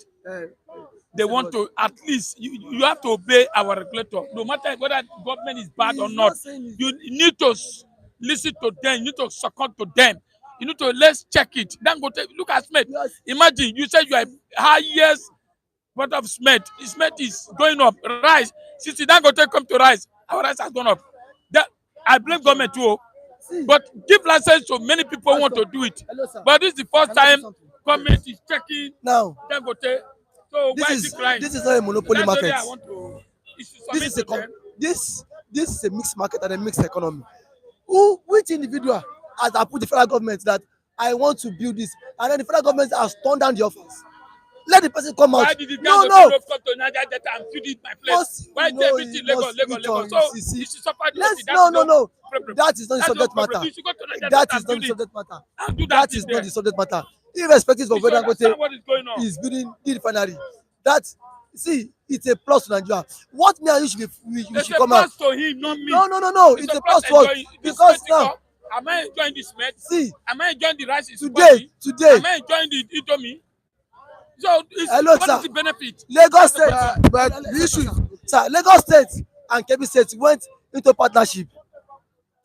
they want to at least you have to obey our regulator, no matter whether government is bad or not. You need to listen to them. You need to succumb to them. You need to let's check it. Dangote, look at Smith. Imagine you said you are highest part of Smith. Smith is going up. Rice. Since Dangote come to rise, our rice has gone up. That I blame government too. But give license to many people who want to do it. But this is the first time government is checking Now, Dangote. So why is it crying? this is not a monopoly That's market. why I want to. This is this is a mixed market and a mixed economy. Which individual has approved the federal government that I want to build this, and then the federal government has turned down the offers? Let the person come out. Why did the No, Dangote no. come to Niger Delta and feed it my place? Must- Why no, did everything it Lagos, must Lagos, reach on, Lagos? So you see. you should suffer the Let's that's no. problem. That is not the That's subject no problem. matter. You should go to Niger That Delta is and not build the it subject matter. and do That thing is not there. the subject matter. Irrespective of You should whether understand Dangote what is going on. is building the refinery, that see, it's a plus to Nigeria. What me and you should be, we There's should a come out. plus to him, not me. No. It's a plus to us enjoying this because now, spectacle. Am I enjoying the cement? see, Am I enjoying the rice? Is today, Am I enjoying the Indomie? So hello, what sir. is the benefit? Lagos State, But the issue is sir, Lagos State and Kebbi State went into partnership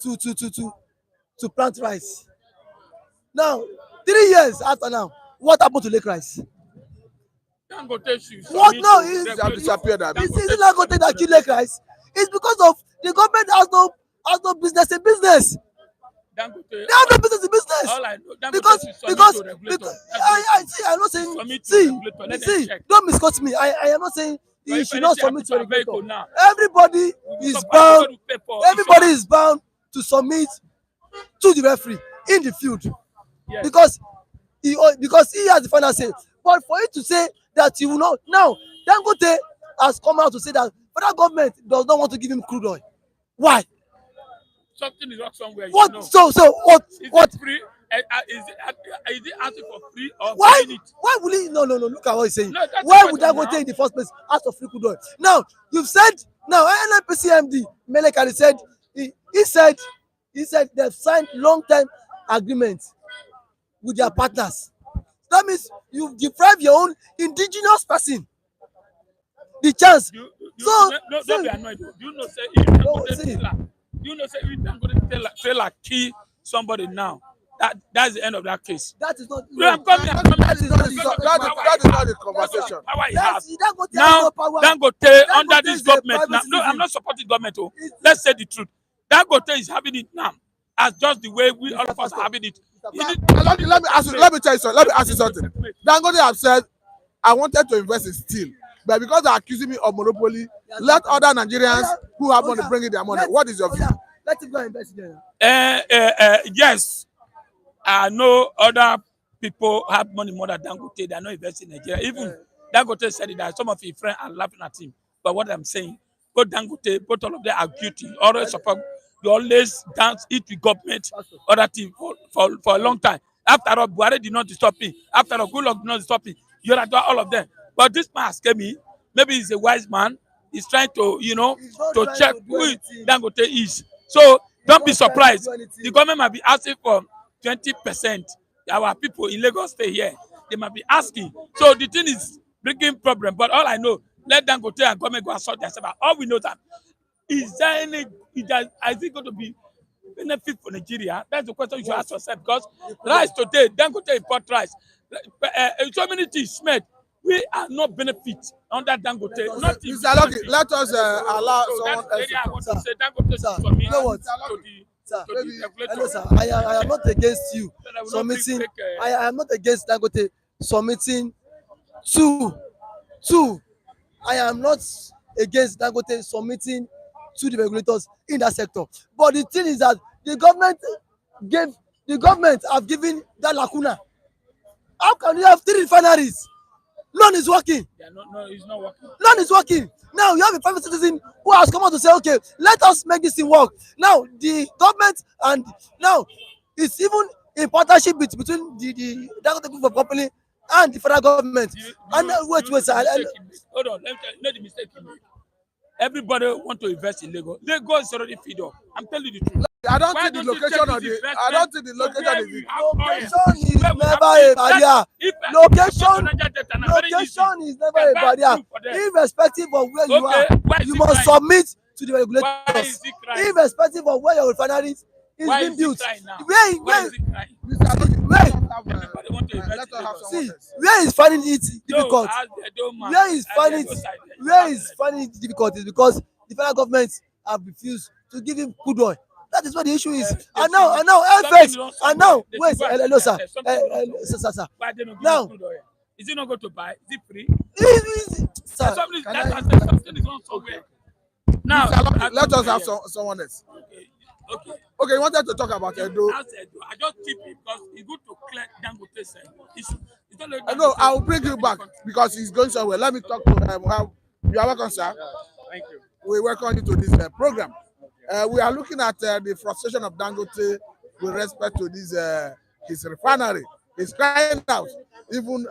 to plant rice. Now, 3 years after now, what happened to Lake Rice? Dangote should What? submit No, to it's regulator. disappeared. Is Dangote that kill Lake Rice? It's because of the government has no business in business. Dangote. They have no business in business. All I know, Dangote because should submit because to regulator. because That's I see, I'm not saying, Submit to see, regulator. Let them check. don't misquote me. I am not saying But he if should not anything submit to a happens to our vehicle regulator. now, Everybody we is support bound. people to pay for Everybody insurance. is bound to submit to the referee in the field Yes. because he has the final say. But for you to say that you will not now, Dangote has come out to say that federal government does not want to give him crude oil. Why? Something is wrong somewhere. You What? know. So what? Is What? it free? Is it asking for free or Why? buying it? Why will he? No. Look at what he's saying. No, that's Why the would question Dangote now. in the first place ask for free crude oil? Now you've said now NNPC MD Melekari said he said they've signed long-term agreements with their partners. That means you've deprived your own indigenous person the chance. Don't be annoyed. Do you know say if Dangote see. trailer, do you know say if Dangote trailer kill somebody now, that's the end of that case. That is not. No, I'm coming. that is not the conversation. Power he Yes, has. Dangote has Now no power. Dangote under Dangote this is a government private now. No, I'm citizen. not supporting government. Oh, It's- let's say the truth. Dangote is having it now, as just the way we all of us are having it. Let me tell you something. Let me ask you something. Dangote have said, I wanted to invest in steel, but because they're accusing me of monopoly, let other Nigerians who have money bring in their money. What is your view? Let him go and invest there. Yes, I know other people have money more than Dangote. They are not investing in Nigeria. Even Dangote said it, that some of his friends are laughing at him. But what I'm saying, both Dangote, both all of them are guilty. Always support, you always dance it with government, other thing for a long time. After all, Buhari did not stop me. After all, Goodluck did not stop me. You are all of them. But this man has came in. Maybe he's a wise man. He's trying to, He's not to trying check to do who anything. Dangote is. So don't be not trying to surprised. do anything. The government might be asking for 20%. Our people in Lagos stay here. They might be asking. So the thing is bringing problem. But all I know, let Dangote and government go and sort themselves out. All we know that is it going to be benefit for Nigeria? That's the question you should ask yourself. Because rice today, Dangote import rice. So many things, Smith. We are not benefit under Dangote. Not in Mr. Lucky, let us allow so someone that's else the area I to want talk. to say. Dangote should Sir, submit you know what? to Sir, the regulator. hello, sir. I am not against you So that we not bring submitting. fake, I am not against Dangote submitting to to. I am not against Dangote submitting to the regulators in that sector. But the thing is that the government gave the government have given that lacuna. How can you have 3 refineries? None is working. they are not, no, it's not working. None is working. Now you have a private citizen who has come out to say, okay, let us make this thing work. Now the government and now it's even in partnership between the Dangote group of company and the federal government. And wait, sir. Hold on, let me tell you, know the mistake you make. Everybody want to invest in Lagos. Lagos is already feed up. I'm telling you the truth. I don't Why think the don't you location take of this the I don't think the investment to where location is we it. have oil? Location is Where we have never a fish. barrier. If Location very easy. location is never Can a buy barrier. food for them. Irrespective of where you Okay, are, why is you it must crying? submit to the Why regulators. is it crying? Irrespective of where your refinery is Why being is it built. crying now? Where Why is it crying? Mr. Lucky, where Everybody want to invest let in us have Lagos. someone see else. where is finding it No, difficult. as the dome man, Where is as finding the it other side, where is finding it difficult is because the federal government have refused to give him crude oil. That is what the issue is. And now something FX wrong and somewhere. now They wait should go and hello check sir themselves. Something wrong somewhere. sir. Why they don't give Now him crude oil? Is he not going to buy? Is it free? sir Something, Can that's I- what I said. Something is wrong somewhere. Now, Mr. Lucky, I let don't us have care. someone else. Okay. Okay, you wanted to talk about Edo. I said, I just keep it because it's good to clear Dangote's issue. It's not like I know Dangote I will bring you is back country. because he's going somewhere. Let me talk to you are welcome, sir. Thank you. We welcome you to this program. We are looking at the frustration of Dangote with respect to this his refinery. He's crying out. Even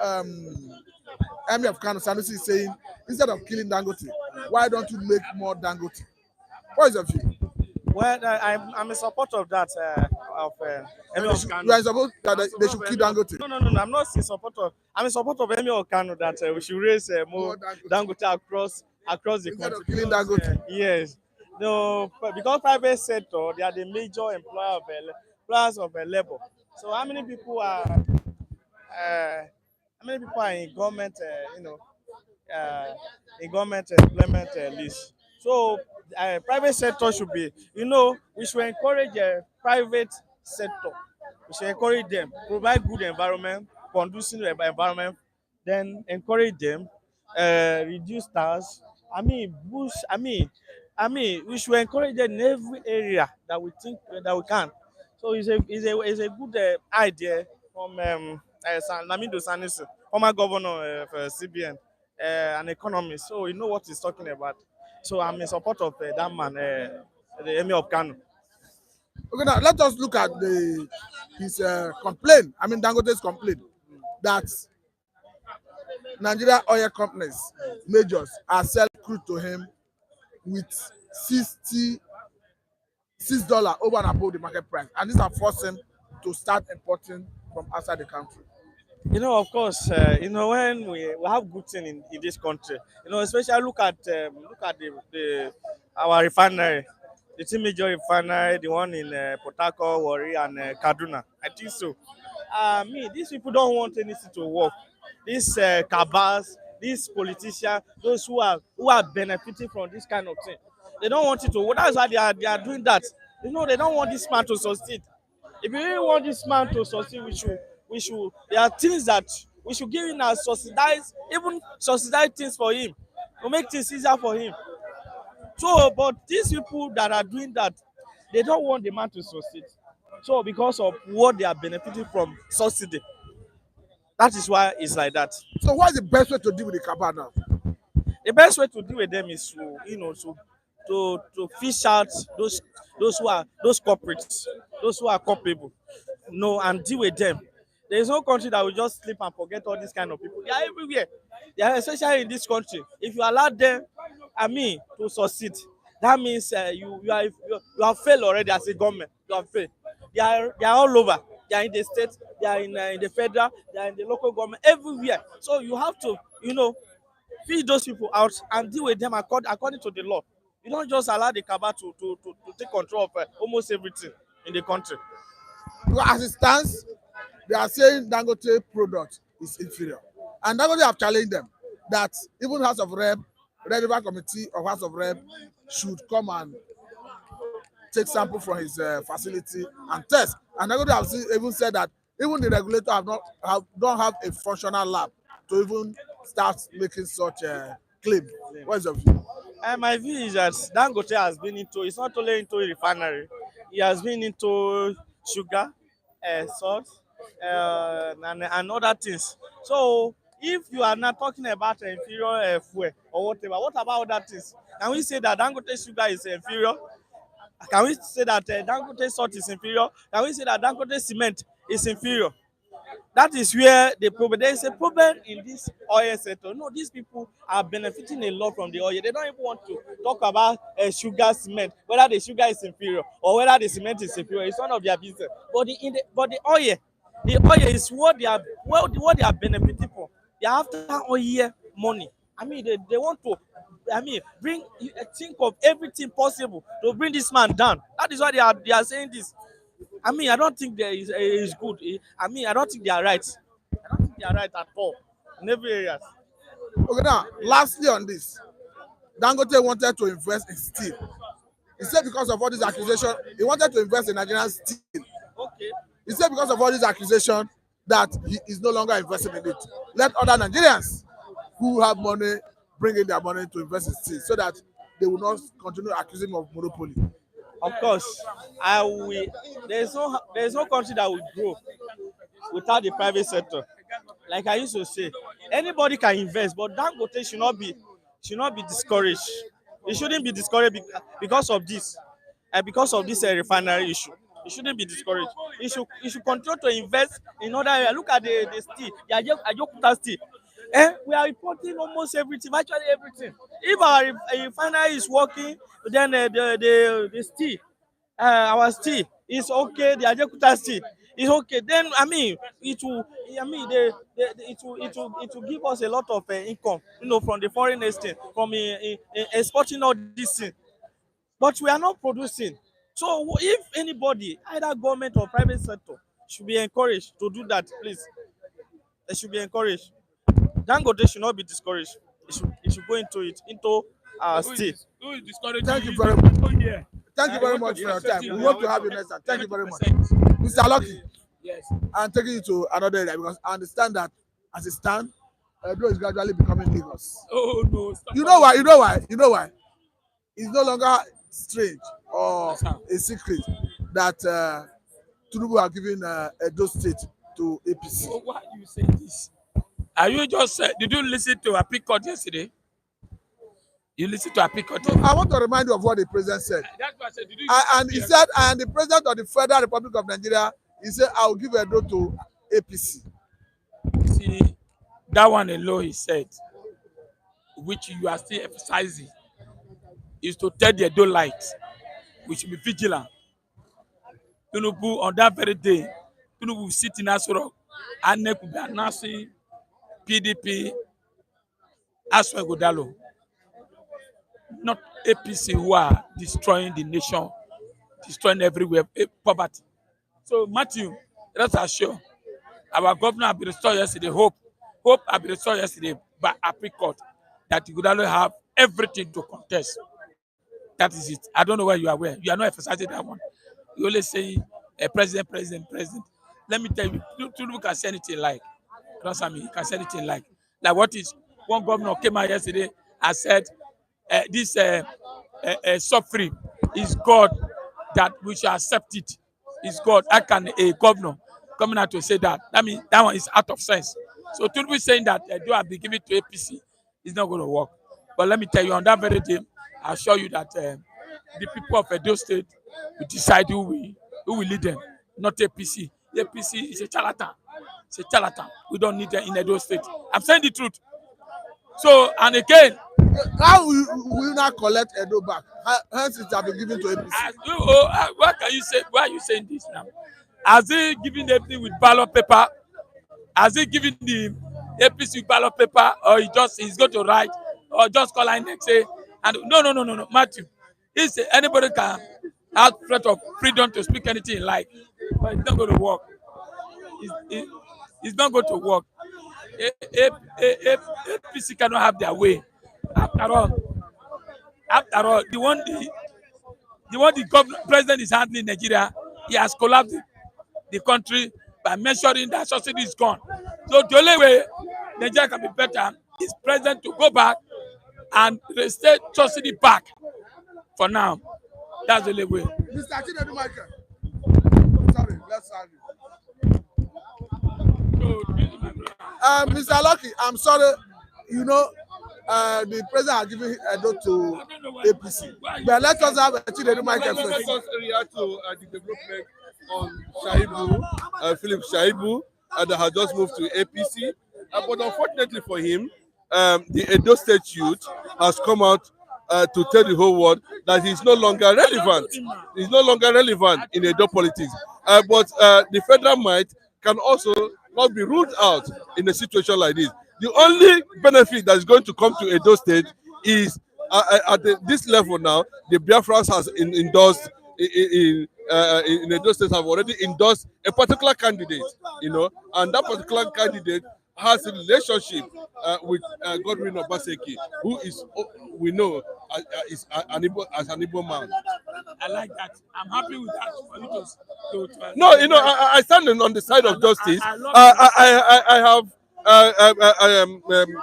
Emir of Kano Sanusi is saying, instead of killing Dangote, why don't you make more Dangote? What is your view? Well, I'm a supporter of that. Of Emir You Okano. are supposed that they should kill Dangote. No. I'm not a supporter. I'm a supporter of Emir Okano that we should raise more More Dangote. Dangote across the Instead of country. killing Because, Dangote. yes. No, because private sector they are the major employers of labor. So how many people are in government? In government employment list. So private sector should be, we should encourage private sector. We should encourage them, provide good environment, conducive environment, then encourage them, reduce tax. We should encourage them in every area that we think that we can. So it's a good idea from Lamido Sanusi, former governor of CBN, an economist. So you know what he's talking about. So I'm in support of that man, the Emir of Kano. Okay, now let us look at his complaint. I mean Dangote's complaint that Nigeria oil companies, majors, are selling crude to him with $66 over and above the market price, and this has forced him to start importing from outside the country. Of course, when we have good thing in this country, especially look at our refinery, the two major refinery, the one in Port Harcourt, Warri, and Kaduna. I think so. These people don't want anything to work. These cabals, these politicians, those who are benefiting from this kind of thing, they don't want it to work. That's why they are doing that. They don't want this man to succeed. If you really want this man to succeed, there are things that we should give him as subsidize things for him, to make things easier for him. So, but these people that are doing that, they don't want the man to succeed. So, because of what they are benefiting from subsidy, that is why it's like that. So what is the best way to deal with the cabal now? The best way to deal with them is to fish out those corporates, those who are culpable, and deal with them. There is no country that will just sleep and forget all these kind of people. They are everywhere. They are especially in this country. If you allow them, to succeed, that means you have failed already as a government. You have failed. They are all over. They are in the state. They are in the federal. They are in the local government. Everywhere. So you have to feed those people out and deal with them according to the law. You don't just allow the cabal to take control of almost everything in the country. Well, as it stands, they are saying Dangote product is inferior. And Dangote have challenged them that even House of Rep, relevant committee of House of Rep should come and take sample from his facility and test. And Dangote have even said that even the regulator don't have a functional lab to even start making such a claim. What is your view? And my view is that Dangote has been into, it's not only into refinery, he has been into sugar, salt, and other things. So if you are not talking about inferior fuel or whatever, what about other things? Can we say that Dangote sugar is inferior? Can we say that Dangote salt is inferior? Can we say that Dangote cement is inferior? That is where the problem. There is a problem in this oil sector. No, these people are benefiting a lot from the oil. They don't even want to talk about sugar cement, whether the sugar is inferior or whether the cement is inferior. It's none of their business. But the oil is what what they are benefiting from. They are after oil money. I mean, they want to. I mean, think of everything possible to bring this man down. That is why they are saying this. I mean, I don't think there is good. I mean, I don't think they are right. I don't think they are right at all in every area. Okay, now, lastly on this, Dangote wanted to invest in steel. He said because of all these accusations, he wanted to invest in Nigerian steel. Okay. He said because of all these accusations that he is no longer investing in it. Let other Nigerians who have money bring in their money to invest in steel so that they will not continue accusing him of monopoly. Of course, I will. There is no country that will grow without the private sector. Like I used to say, anybody can invest, but Dangote should not be discouraged. It shouldn't be discouraged because of this, because of this refinery issue. It shouldn't be discouraged. It should continue to invest in other areas. Look at the steel, the Ajokuta steel. We are importing almost everything, virtually everything. If our refinery is working, then the steel, our steel is okay. The Ajakuta steel is okay. Then I mean, it will. I mean, it will give us a lot of income, from the foreign exchange, from exporting all these things. But we are not producing. So if anybody, either government or private sector, should be encouraged to do that, please. They should be encouraged. Dangote should not be discouraged. It should go into steel. Who is discouraging Thank you you? very much. Oh, yeah. Thank you I very want much to for your respect time. you. We hope to have you next time. Thank you very much. 100%. Mr. Lucky, Yes. I'm taking you to another area because I understand that as it stands, Edo is gradually becoming Lagos. Oh no. Stop You know why? You know why? You know why? It's no longer strange or Yes, sir. a secret that Tinubu are giving Edo State to APC. Oh, why are you saying this? Are you just? Did you listen to a Court yesterday? You listened to a Court. No, I want to remind you of what the president said. That's what I said. Did you? And he said, and the president of the Federal Republic of Nigeria, he said, I will give Edo to APC. See, that one alone, he said, which you are still emphasizing, is to tell the Edo light. We should be vigilant. Tinubu on that very day, Tinubu will sit in Asoro, and will be announcing PDP as well Godalo, not APC who are destroying the nation, destroying everywhere, poverty. So Matthew, rest assured, our governor have been restored yesterday. Hope have been restored yesterday by Court that Godalo have everything to contest. That is it. I don't know where you are. Where you are not emphasizing that one. You always say president, president, president. Let me tell you, Tinubu can say anything like. Trust me, he can say anything like. Like what is one governor came out yesterday and said this suffering is God that we should accept it. Is God. How can a governor coming out to say that? I mean, that one is out of sense. So Tinubu saying that do have been given to APC is not going to work. But let me tell you, on that very day, I assure you that the people of Edo State will decide who will lead them, not APC. APC is a charlatan. It's a charlatan. We don't need them in Edo State. I'm saying the truth. So, and again, How will you not collect Edo back? Hence, it have been given to APC. what can you say? Why are you saying this now? Has he given everything with ballot paper? Has he given the APC with ballot paper, or he's going to write, or just call INEC say, and no, Matthew. Anybody can have threat of freedom to speak anything he like, but it's not going to work. It's not going to work. APC cannot have their way. After all, the governor, president is handling Nigeria, he has collapsed the country by mentioning that subsidy is gone. So the only way Nigeria can be better is president to go back and restate subsidy back. For now, that's the only way. Mr. Chinedu Michael. Sorry, let's have you. Mr. Lucky, I'm sorry. You know, the president has given Edo to APC. But let us have Chinedu Michael Let first. us react to the development on Shaibu, Philip Shaibu, that has just moved to APC. But unfortunately for him, the Edo State youth has come out to tell the whole world that he's no longer relevant. He's no longer relevant in Edo politics. But the federal might can also not be ruled out in a situation like this. The only benefit that is going to come to Edo State is at this level now, the Biafrans has endorsed in Edo State have already endorsed a particular candidate, and that particular candidate has a relationship with Godwin Obaseki, who is we know is an Igbo man. I like that. I'm happy with that. For you to No, I stand on the side of justice. I have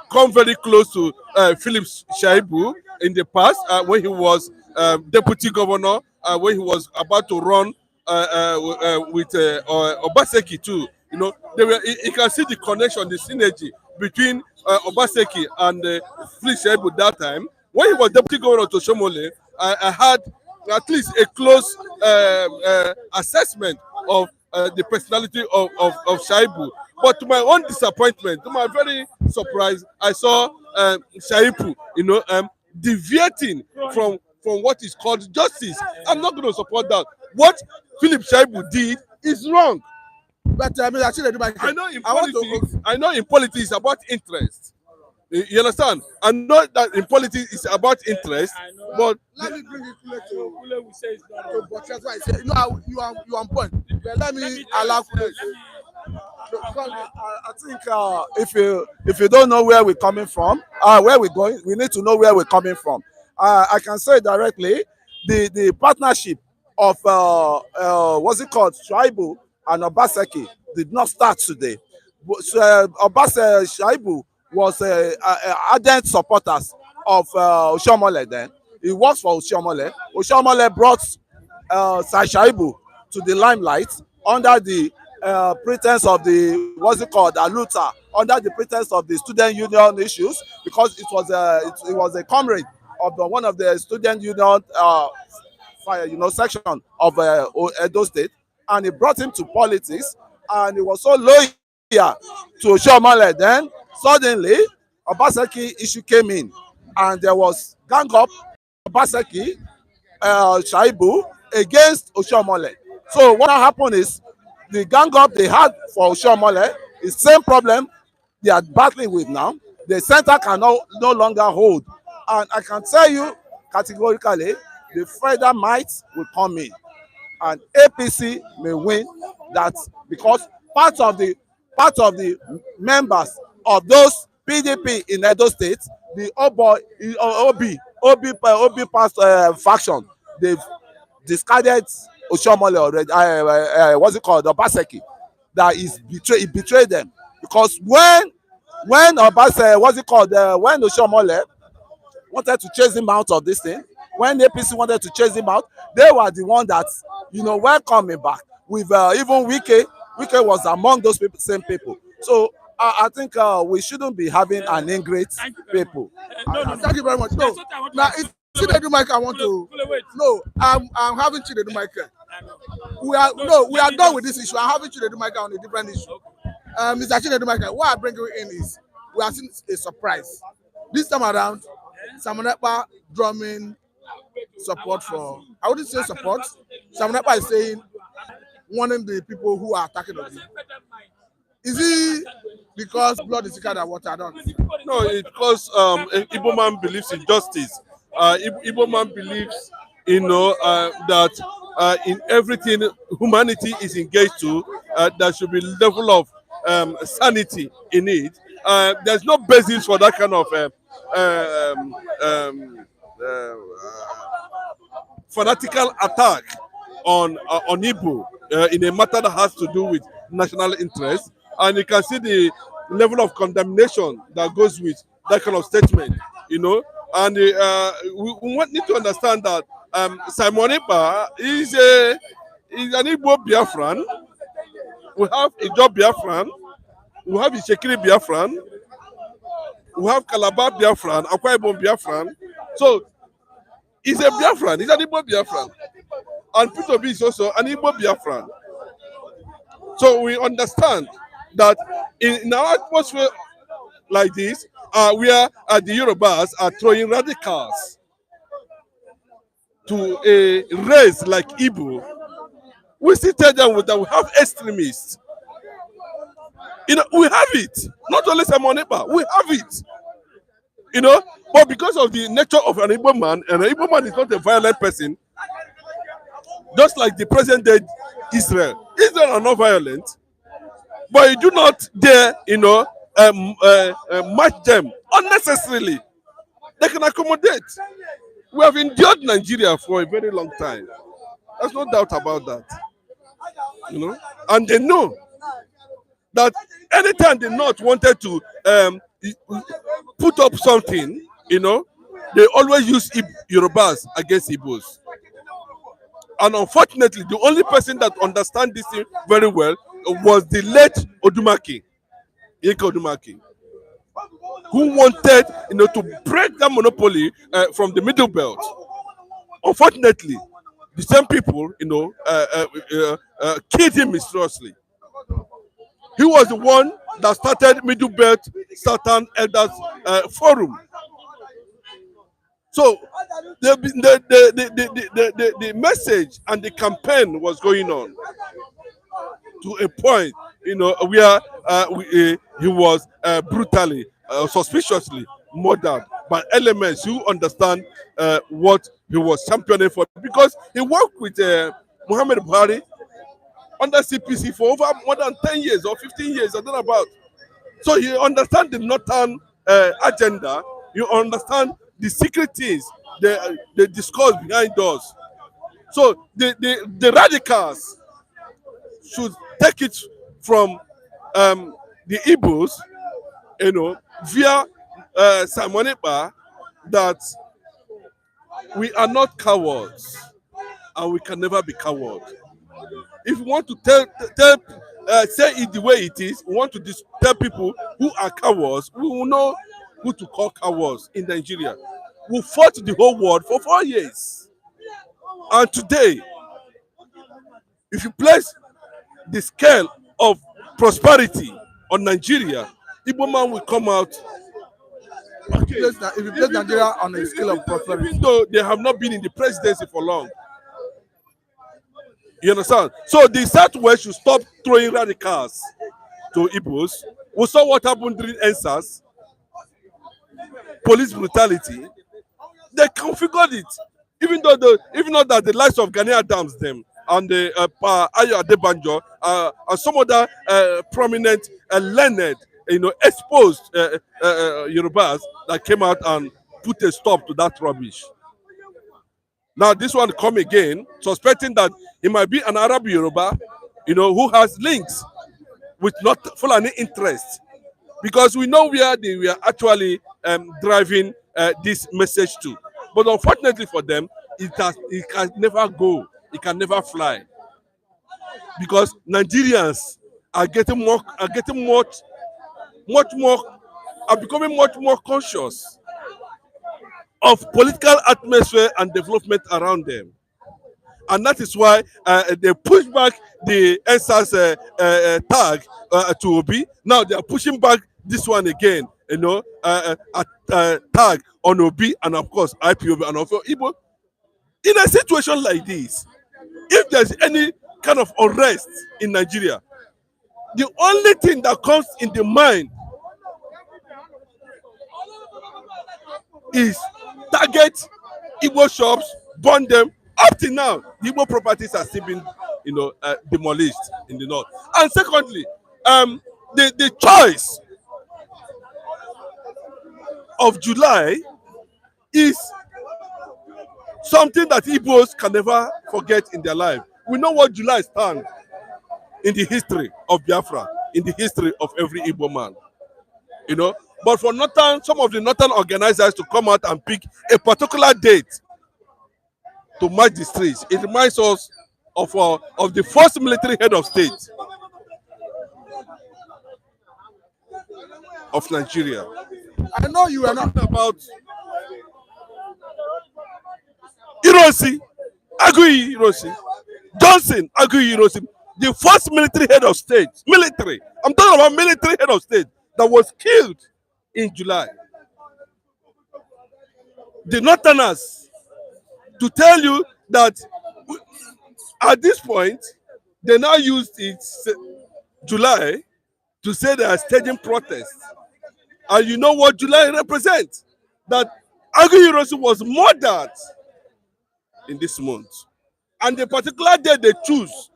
come very close to Philip Shaibu in the past when he was deputy governor, when he was about to run with Obaseki too. You can see the connection, the synergy between Obaseki and Philip Shaibu that time. When he was deputy governor to Shomole, I had at least a close assessment of the personality of Shaibu. But to my own disappointment, to my very surprise, I saw Shaibu, deviating from what is called justice. I'm not going to support that. What Philip Shaibu did is wrong. But I know in politics it's about interest. You understand? I know that in politics it's about interest, but let me bring it to but that's why I say, you are on point. But let me allow Kule. I think if you don't know where we're coming from, where we're going, we need to know where we're coming from. I can say directly, the partnership of what's it called, Shaibu and Obaseki did not start today. Shaibu was ardent supporters of Oshomole then. He works for Oshomole. Oshomole brought Shaibu to the limelight under the pretense of the Aluta, under the pretense of the student union issues, because it was a comrade of one of the student union section of Edo State, and he brought him to politics, and he was so loyal to Oshomole. Then suddenly Obaseki issue came in, and there was gang up Obaseki, Shaibu against Oshomole. So what happened is, the gang up they had for Oshomole is the same problem they are battling with now. The center can no longer hold. And I can tell you categorically, the federal might will come in, and APC may win that, because part of the members of those PDP in Edo State, the OB past faction, they've discarded Oshomole already. What's it called? Obaseki. That is betrayed them, because when Obaseki, when Oshomole wanted to chase him out of this thing, when APC wanted to chase him out, they were the one that welcome him back. With even Wike was among those same people. So I think we shouldn't be having an ingrate people. Thank you very much. No, now it's Chinedu Michael. I want to. No, I'm having Chinedu Michael. We are done with this issue. I'm having Chinedu Michael on a different issue. Mr. Chinedu Michael, what I bring you in is we are seeing a surprise. This time around, Ekpa drumming support for. I wouldn't say support. Ekpa is saying warning the people who are attacking us. Is it because blood is thicker than water? I don't. No, it's because Igbo man believes in justice. Igbo man believes, that in everything humanity is engaged to, there should be level of sanity in it. there's no basis for that kind of um, um, uh, fanatical attack on Igbo in a matter that has to do with national interest, and you can see the level of condemnation that goes with that kind of statement. You know, and need to understand that Simon Ekpa is an Igbo Biafran. We have a Job Biafran. We have Ishekiri Biafran. We have Calabar Biafran, Akwa Ibom Biafran. So he's a Biafran. He's an Igbo Biafran. And Peter B is also an Igbo Biafran. So we understand that in our atmosphere like this, where the Yorubas are throwing radicals to a race like Igbo, we still tell them that we have extremists. You know, we have it. Not only Simon Ekpa, we have it. You know, but because of the nature of an Igbo man, and an Igbo man is not a violent person, just like the present day Israel. Israel are not violent, but you do not dare, match them unnecessarily. They can accommodate. We have endured Nigeria for a very long time. There's no doubt about that. You know, and they know that anytime the North wanted to put up something, you know, they always use Yorubas against Igbos. And unfortunately, the only person that understands this thing very well was the late Odumaki, Yeke Odumaki, who wanted, to break that monopoly from the Middle Belt. Unfortunately, the same people, killed him mysteriously. He was the one that started Middle Belt Southern Elders Forum. So the message and the campaign was going on to a point, where he was brutally, suspiciously murdered by elements who understand what he was championing for. Because he worked with Muhammad Buhari under CPC for over more than 10 years or 15 years, I don't know about. So you understand the northern agenda, you understand the secret things, the discourse behind us. So the radicals should take it from the Igbos, via Simon Ekpa, that we are not cowards and we can never be cowards. If we want to say it the way it is, we want to tell people who are cowards, we will know who to call cowards in Nigeria. We fought the whole world for 4 years. And today, if you place the scale of prosperity on Nigeria, Igbo man will come out. If you place Nigeria on a scale of prosperity, Even though they have not been in the presidency for long. You understand? So the Southwest should stop throwing radicals to Igbos. We saw what happened during NSAS, police brutality. They configured it. Even though the likes of Gani Adams them and the Ayo Adebanjo and some other prominent learned, exposed Yorubas that came out and put a stop to that rubbish. Now this one come again, suspecting that he might be an Arab Yoruba, who has links with not Fulani interest, because we know where they were actually driving this message to. But unfortunately for them, it can never go, it can never fly, because Nigerians are becoming much more conscious of political atmosphere and development around them. And that is why they push back the NSAS tag to Obi. Now they are pushing back this one again, tag on Obi and of course IPOB and also Igbo. In a situation like this, if there's any kind of unrest in Nigeria, the only thing that comes in the mind is target Igbo shops, burn them. Up till now, the Igbo properties are still being, demolished in the north. And secondly, the choice of July is something that Igbos can never forget in their life. We know what July stands in the history of Biafra, in the history of every Igbo man. You know, but for Northern, some of the Northern organizers to come out and pick a particular date to march the streets, it reminds us of the first military head of state of Nigeria. I know you are not. Talking about Hiroshi, Agui Hiroshi, Johnson, Agui Hiroshi, the first military head of state, military. I'm talking about military head of state that was killed in July. The Northerners, to tell you that at this point, they now used it July to say they are staging protests. And you know what July represents? That Agui Hiroshi was murdered in this month. And the particular day they choose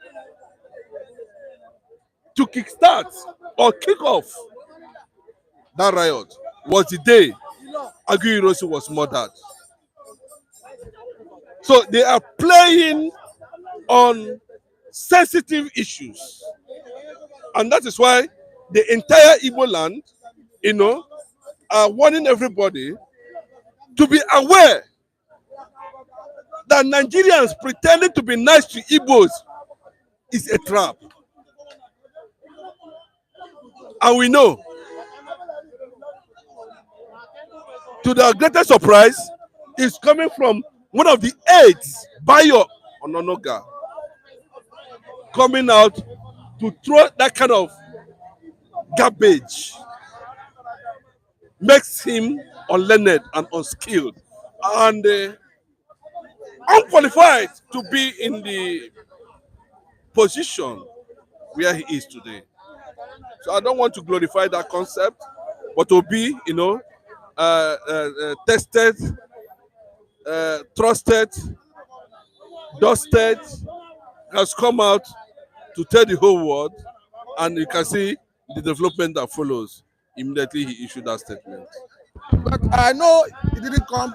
to kickstart or kick off that riot was the day Agui Hiroshi was murdered. So they are playing on sensitive issues. And that is why the entire Igbo land, you know, are warning everybody to be aware that Nigerians pretending to be nice to Igbos is a trap. And we know, to the greatest surprise, is coming from one of the aides, Bayo Ononoga, coming out to throw that kind of garbage. Makes him unlearned and unskilled and unqualified to be in the position where he is today. So I don't want to glorify that concept, but to be, you know, tested, trusted, dusted, has come out to tell the whole world, and you can see the development that follows. Immediately he issued that statement. But I know it didn't come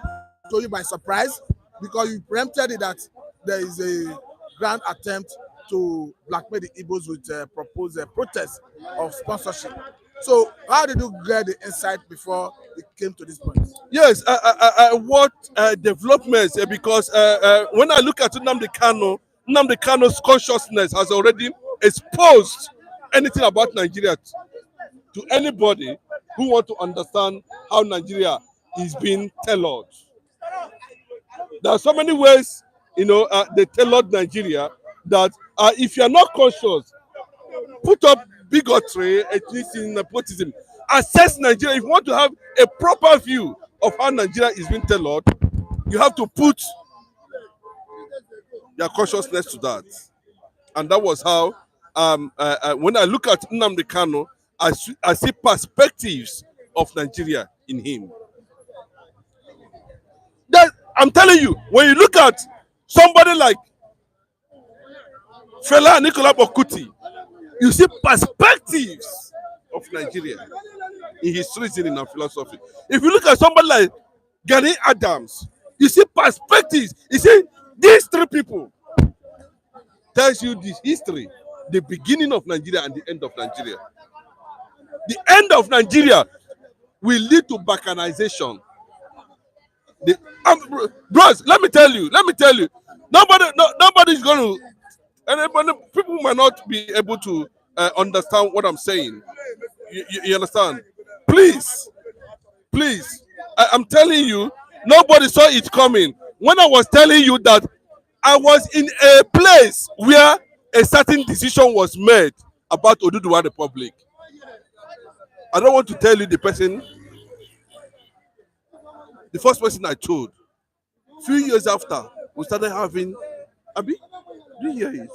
to you by surprise because you preempted it that there is a grand attempt to blackmail the Igbos with a proposed protest of sponsorship. So how did you get the insight before it came to this point? Yes, what developments? Because when I look at Nnamdi Kano's consciousness has already exposed anything about Nigeria to anybody who want to understand how Nigeria is being tailored. There are so many ways, you know, they tailored Nigeria that if you are not conscious, put up bigotry, ethnicity, nepotism, assess Nigeria. If you want to have a proper view of how Nigeria is being tailored, you have to put your consciousness to that. And that was how, when I look at Nnamdi Kano, I see perspectives of Nigeria in him. That, I'm telling you, when you look at somebody like Fela Nicola Bokuti, you see perspectives of Nigeria in his reasoning and philosophy. If you look at somebody like Gani Adams, you see perspectives. You see, these three people tells you the history, the beginning of Nigeria and the end of Nigeria. The end of Nigeria will lead to balkanization. Bros, let me tell you, nobody's going to, anybody, people might not be able to understand what I'm saying. You understand? Please, I'm telling you, nobody saw it coming. When I was telling you that I was in a place where a certain decision was made about Oduduwa Republic, I don't want to tell you the person, the first person I told. A few years after, we started having, Abi, do you hear it?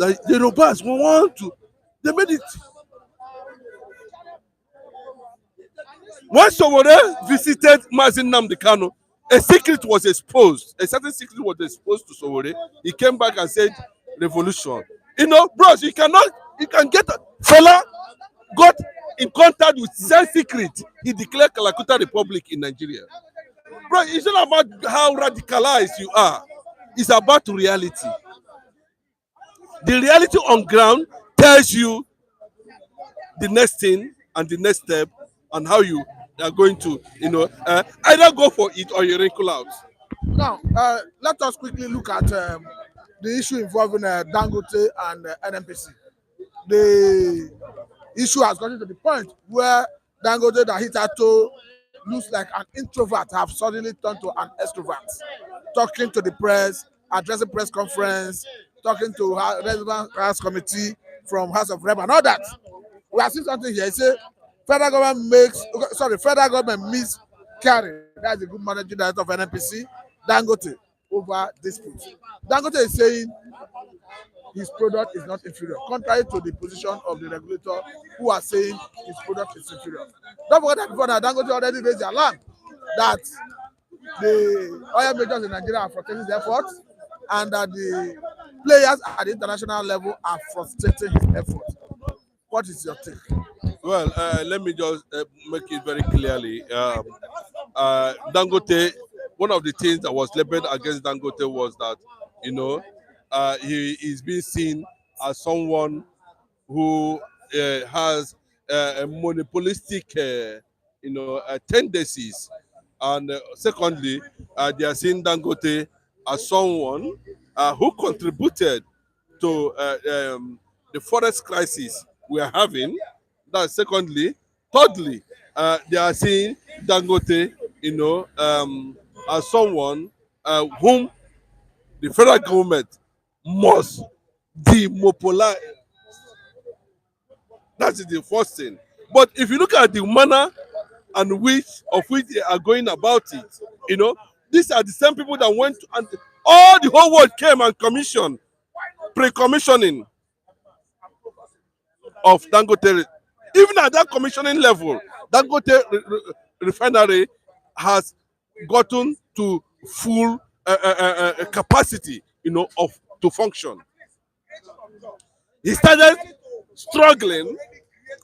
The Yorubas, we want to, they made it. When Sowore visited Mazin Nnamdi Kanu, a secret was exposed. A certain secret was exposed to Sowore. He came back and said, revolution. You know, bros, you can get Fela got in contact with Sen Secret, he declared Calcutta Republic in Nigeria. Bro, it's not about how radicalized you are. It's about reality. The reality on ground tells you the next thing and the next step and how you are going to, either go for it or you wrinkle out. Now, let us quickly look at the issue involving Dangote and NNPC. The issue has gotten to the point where Dangote, that hitherto looks like an introvert, have suddenly turned to an extrovert, talking to the press, addressing press conference, talking to relevant House committee from House of Rep and all that. We have seen something here. It says federal government miscarry. That's the good managing director of NNPC, Dangote, over dispute. Dangote is saying his product is not inferior, contrary to the position of the regulator who are saying his product is inferior. Don't forget that before now, Dangote already raised the alarm that the oil majors in Nigeria are frustrating his efforts and that the players at the international level are frustrating his efforts. What is your take? Well, let me just make it very clearly. Dangote, one of the things that was leveled against Dangote was that, he is being seen as someone who has monopolistic, tendencies. And secondly, they are seeing Dangote as someone who contributed to the forest crisis we are having. That's secondly. Thirdly, they are seeing Dangote, as someone whom the federal government must demonopolize. That is the first thing. But if you look at the manner and which they are going about it, these are the same people that went to, and all the whole world came and commissioned, pre-commissioning of Dangote. Even at that commissioning level, Dangote Refinery has gotten to full capacity, to function. He started struggling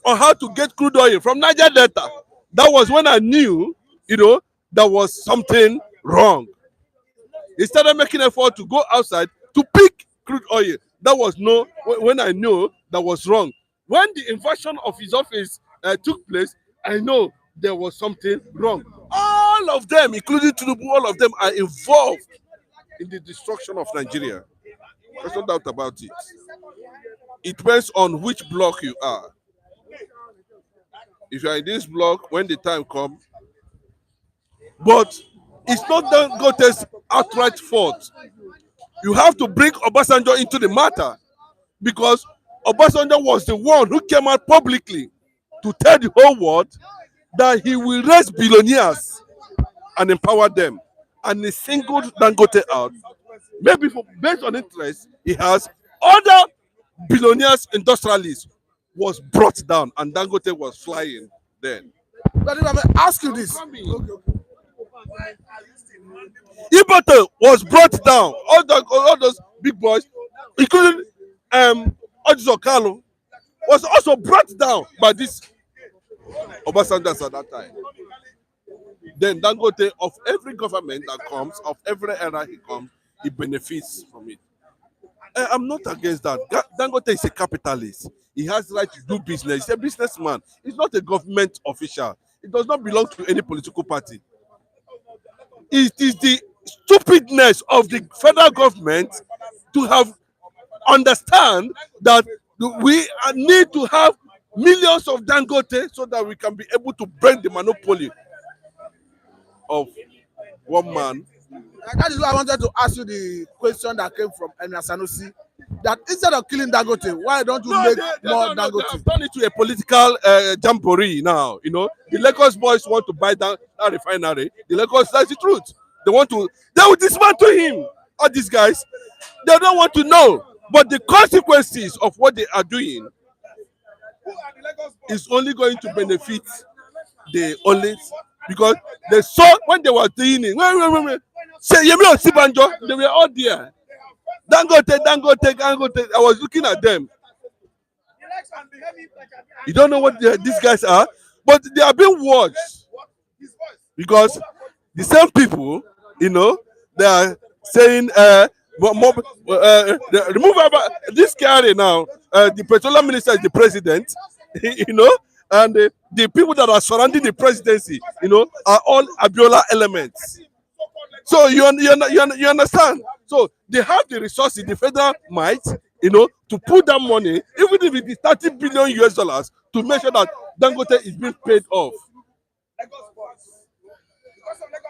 on how to get crude oil from Niger Delta. That was when I knew, there was something wrong. He started making effort to go outside to pick crude oil. That was when I knew that was wrong. When the invasion of his office took place, I know there was something wrong. All of them, including Tinubu, all of them are involved in the destruction of Nigeria. There's no doubt about it. It depends on which block you are. If you are in this block, when the time comes, but it's not Dangote's outright fault. You have to bring Obasanjo into the matter, because Obasanjo was the one who came out publicly to tell the whole world that he will raise billionaires and empower them. And he singled Dangote out. Maybe based on interest, he has other billionaires, industrialists was brought down, and Dangote was flying then. But if I may ask you this, Ibote was brought down. All those big boys, including Ojiso Kalu, was also brought down by this Obasanjo at that time. Then Dangote, of every government that comes, of every era he comes, he benefits from it. I'm not against that. Dangote is a capitalist. He has the right to do business. He's a businessman. He's not a government official. It does not belong to any political party. It is the stupidness of the federal government to have understand that we need to have millions of Dangote so that we can be able to break the monopoly of one man. and that is why I wanted to ask you the question that came from Emir Sanusi, that instead of killing Dangote, why don't you make more Dangote? They have turned it to a political jamboree now. The Lagos boys want to buy down that refinery. The Lagos, that's the truth. They will dismantle him. All these guys, they don't want to know. But the consequences of what they are doing is only going to benefit the only, because they saw when they were doing it. Say Emir Sibanjo, they were all there. Dangote. I was looking at them. You don't know what these guys are, but they are being watched because the same people, they are saying, remove this carry now. The petroleum minister is the president, and the people that are surrounding the presidency, are all Abiola elements. So you understand? So they have the resources, the federal might, to put that money, even if it is 30 billion US dollars, to make sure that Dangote is being paid off.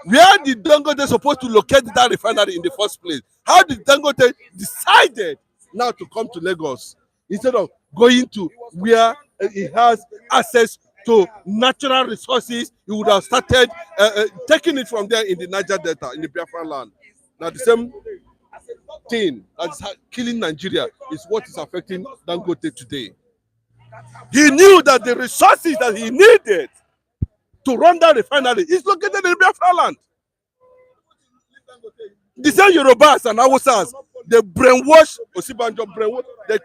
Where did Dangote supposed to locate that refinery in the first place? How did Dangote decided now to come to Lagos instead of going to where he has access to natural resources? He would have started taking it from there in the Niger Delta, in the Biafra land. Now the same thing that's killing Nigeria is what is affecting Dangote today. He knew that the resources that he needed to run that refinery is located in Biafra land. The same Yorubas and Hausas, they brainwash Osibanjo, they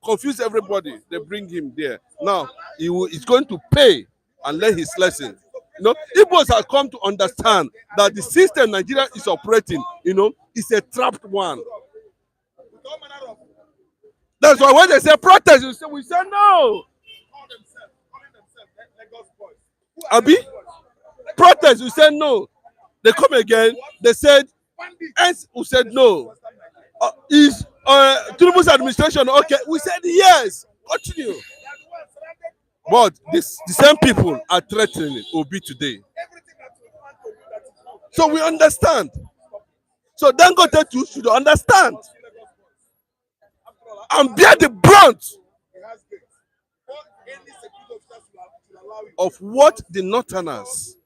confuse everybody. They bring him there. Now he's going to pay and learn his lesson. Igbos have come to understand that the system Nigeria is operating, is a trapped one. That's why when they say protest, we say no. Abi, protest, we said no. They come again, they said, we said no. Is Tinubu's administration okay? We said yes. Continue. But the same people are threatening Obi today. So we understand. So Dangote too should understand and bear the brunt of what the Northerners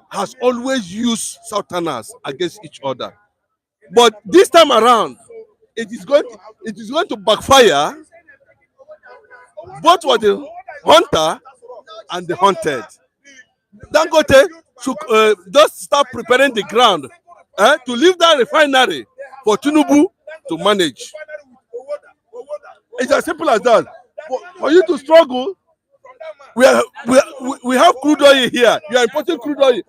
has always used Southerners against each other. But this time around, it is going to backfire both for the hunter and the hunted. Dangote should just start preparing the ground to leave that refinery for Tinubu to manage. It's as simple as that. For you to struggle, we have crude oil here. You are importing crude oil.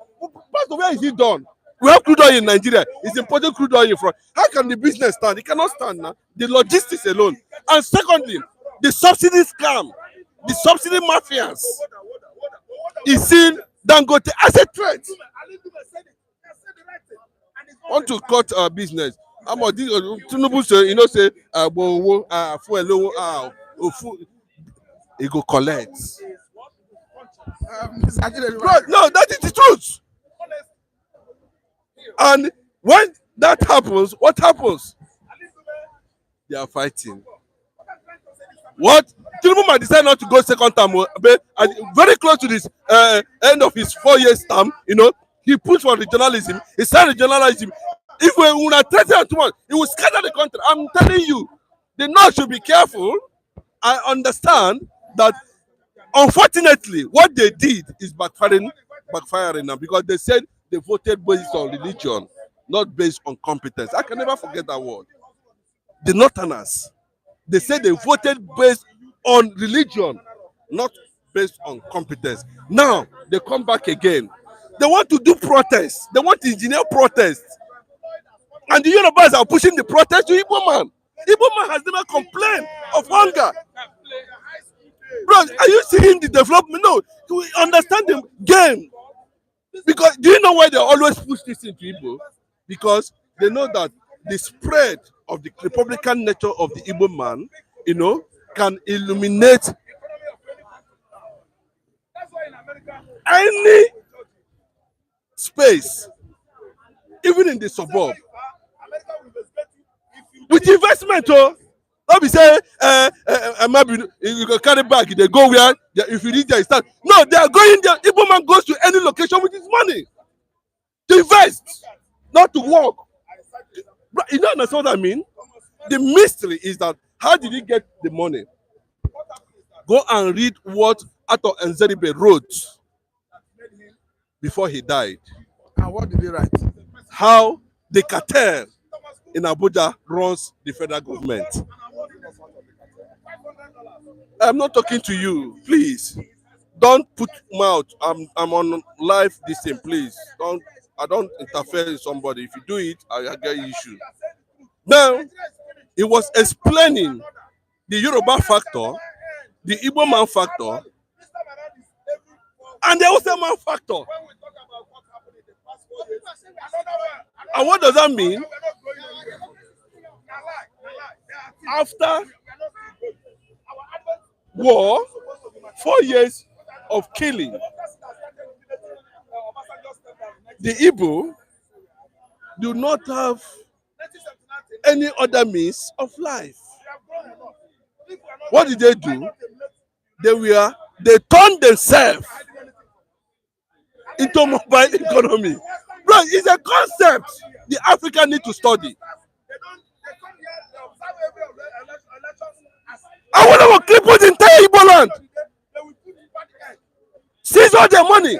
Pastor, where is it done? We have crude oil in Nigeria. It's importing crude oil from. How can the business stand? It cannot stand now. The logistics alone. And secondly, the subsidy scam, the subsidy mafias is seen Dangote as a threat. Want to cut our business. I'm on this Tinubu say, he go collect. No, that is the truth. And when that happens, what happens? They are fighting. What? Tinubu might decide not to go second term, but very close to this end of his 4 years term, he pushed for regionalism. He said regionalism. If we will not threaten him too much, he will scatter the country. I'm telling you, the North should be careful. I understand that, unfortunately, what they did is backfiring now, because they said they voted based on religion, not based on competence. I can never forget that word. The Northerners, they said they voted based on religion, not based on competence. Now they come back again. They want to do protests. They want to engineer protests. And the Yorubas are pushing the protest to Igbo man. Igbo man has never complained of hunger. Bro, are you seeing the development? No, you understand the game. Because do you know why they always push this into Igbo? Because they know that the spread of the Republican nature of the Igbo man, can illuminate any space, even in the suburb, with investment. Don't be say, maybe you can carry back. They go where, if you reach there, you start. No, they are going there. Igbo man goes to any location with his money to invest, not to work. You don't understand what I mean? The mystery is that, how did he get the money? Go and read what Ato Nzeribe wrote before he died. And what did he write? How the cartel in Abuja runs the federal government. I'm not talking to you. Please, don't put mouth. I'm on live this thing. Please, don't. I don't interfere with somebody. If you do it, I get issue. Now, he was explaining the Yoruba factor, the Igbo man factor, and the Hausa man factor. And what does that mean? After war, 4 years of killing, the Igbo do not have any other means of life. What did they do? They turned themselves into mobile economy. Bro, it's a concept the African need to study. I want to cripple the entire Igbo land. Seize all their money.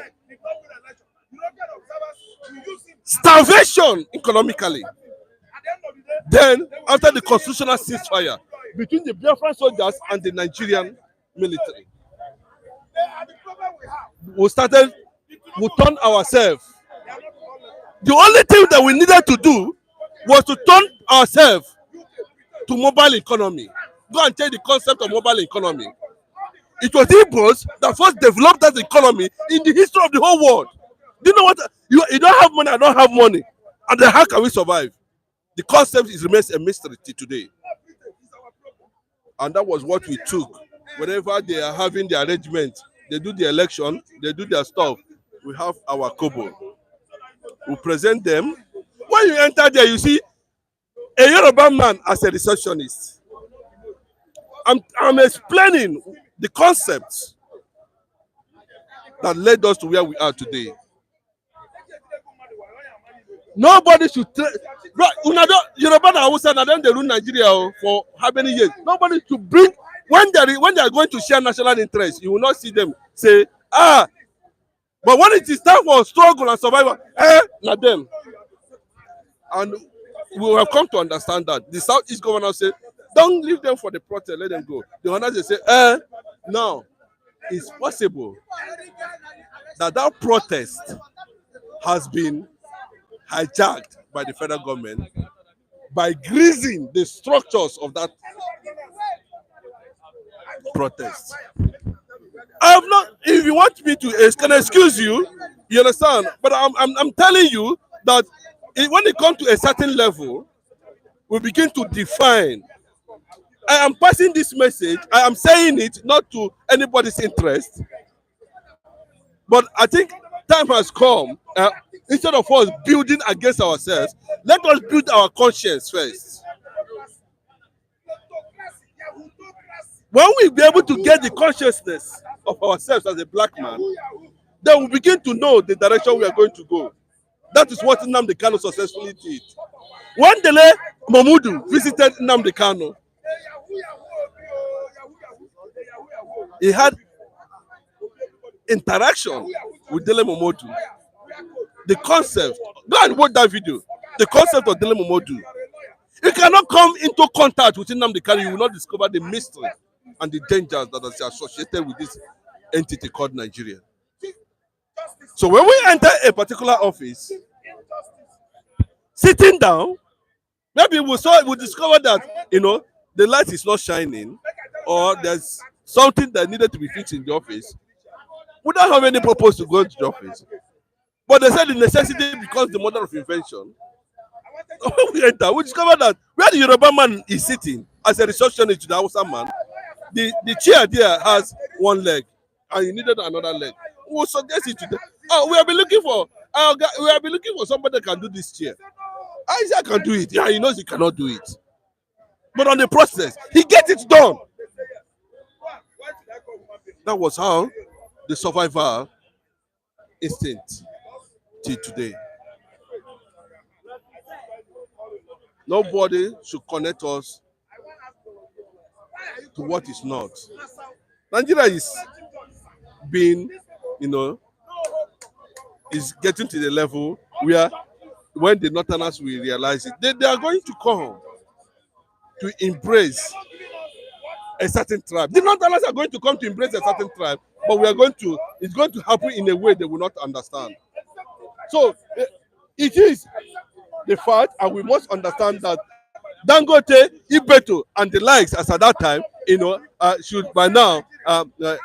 Starvation economically. Then, after the constitutional ceasefire between the Biafran soldiers and the Nigerian military, we turned ourselves. The only thing that we needed to do was to turn ourselves to mobile economy. Go and change the concept of mobile economy. It was Igbos that first developed that economy in the history of the whole world. Do you know what? You don't have money, I don't have money. And then how can we survive? The concept remains a mystery till today. And that was what we took. Whenever they are having the arrangement, they do the election, they do their stuff, we have our kobo. We present them. When you enter there, you see a Yoruba man as a receptionist. I'm explaining the concepts that led us to where we are today. Nobody should Yoruba and Hausa na dem dey rule Nigeria for how many years? Nobody should bring when they are going to share national interest, you will not see them say, but when it is time for struggle and survival, na them. And we have come to understand that the Southeast governor say, don't leave them for the protest, let them go. The others they say, no, it's possible that protest has been hijacked by the federal government by greasing the structures of that protest. I have not. If you want me to, can I excuse you? You understand? But I'm telling you that when it comes to a certain level, we begin to define. I am passing this message. I am saying it not to anybody's interest, but I think time has come. Instead of us building against ourselves, let us build our conscience first. When we be able to get the consciousness of ourselves as a black man, then we begin to know the direction we are going to go. That is what Nnamdi Kanu successfully did. One day, Mamudu visited Nnamdi Kanu. He had interaction with Dele Momodu. The concept, go and watch that video. The concept of Dele Momodu. You cannot come into contact with Nnamdi Kanu, you will not discover the mystery and the dangers that are associated with this entity called Nigeria. So when we enter a particular office, sitting down, maybe we discover that the light is not shining, or there's something that needed to be fixed in the office. We don't have any purpose to go to the office. But they said the necessity becomes the mother of invention. When we enter, we discover that where the Yoruba man is sitting as a receptionist to the Hausa man, the chair there has one leg, and he needed another leg. We will suggest it to them. We have been looking for somebody that can do this chair. Isaac can do it. Yeah, he knows he cannot do it. But on the process, he gets it done. That was how the survival instinct till today. Nobody should connect us to what is not. Nigeria is being, is getting to the level where when the Northerners will realize it, they are going to come to embrace a certain tribe. The Northerners are going to come to embrace a certain tribe, but it's going to happen in a way they will not understand. So it is the fact, and we must understand that Dangote, Ibeto, and the likes as at that time, should by now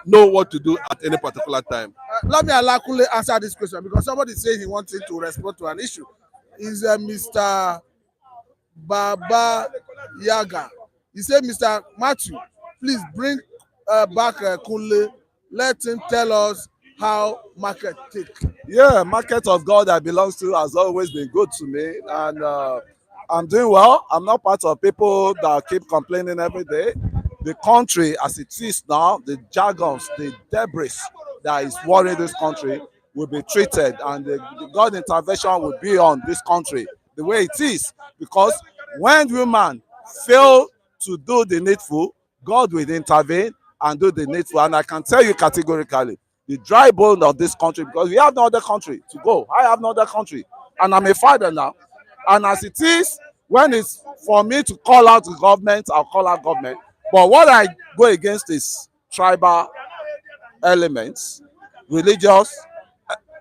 know what to do at any particular time. Let me allow Kunle answer this question because somebody said he wanted to respond to an issue. Is Mr. Baba Yaga? He said, Mr. Matthew, please bring back Kunle. Let him tell us how market take. Yeah, market of God I belongs to has always been good to me, and I'm doing well. I'm not part of people that keep complaining every day. The country as it is now, the jargons, the debris that is worrying this country will be treated, and the God intervention will be on this country the way it is. Because when women fail to do the needful, God will intervene and do the needful. And I can tell you categorically, the dry bone of this country, because we have no other country to go. I have no other country, and I'm a father now. And as it is, when it's for me to call out the government, I'll call out government. But what I go against is tribal elements, religious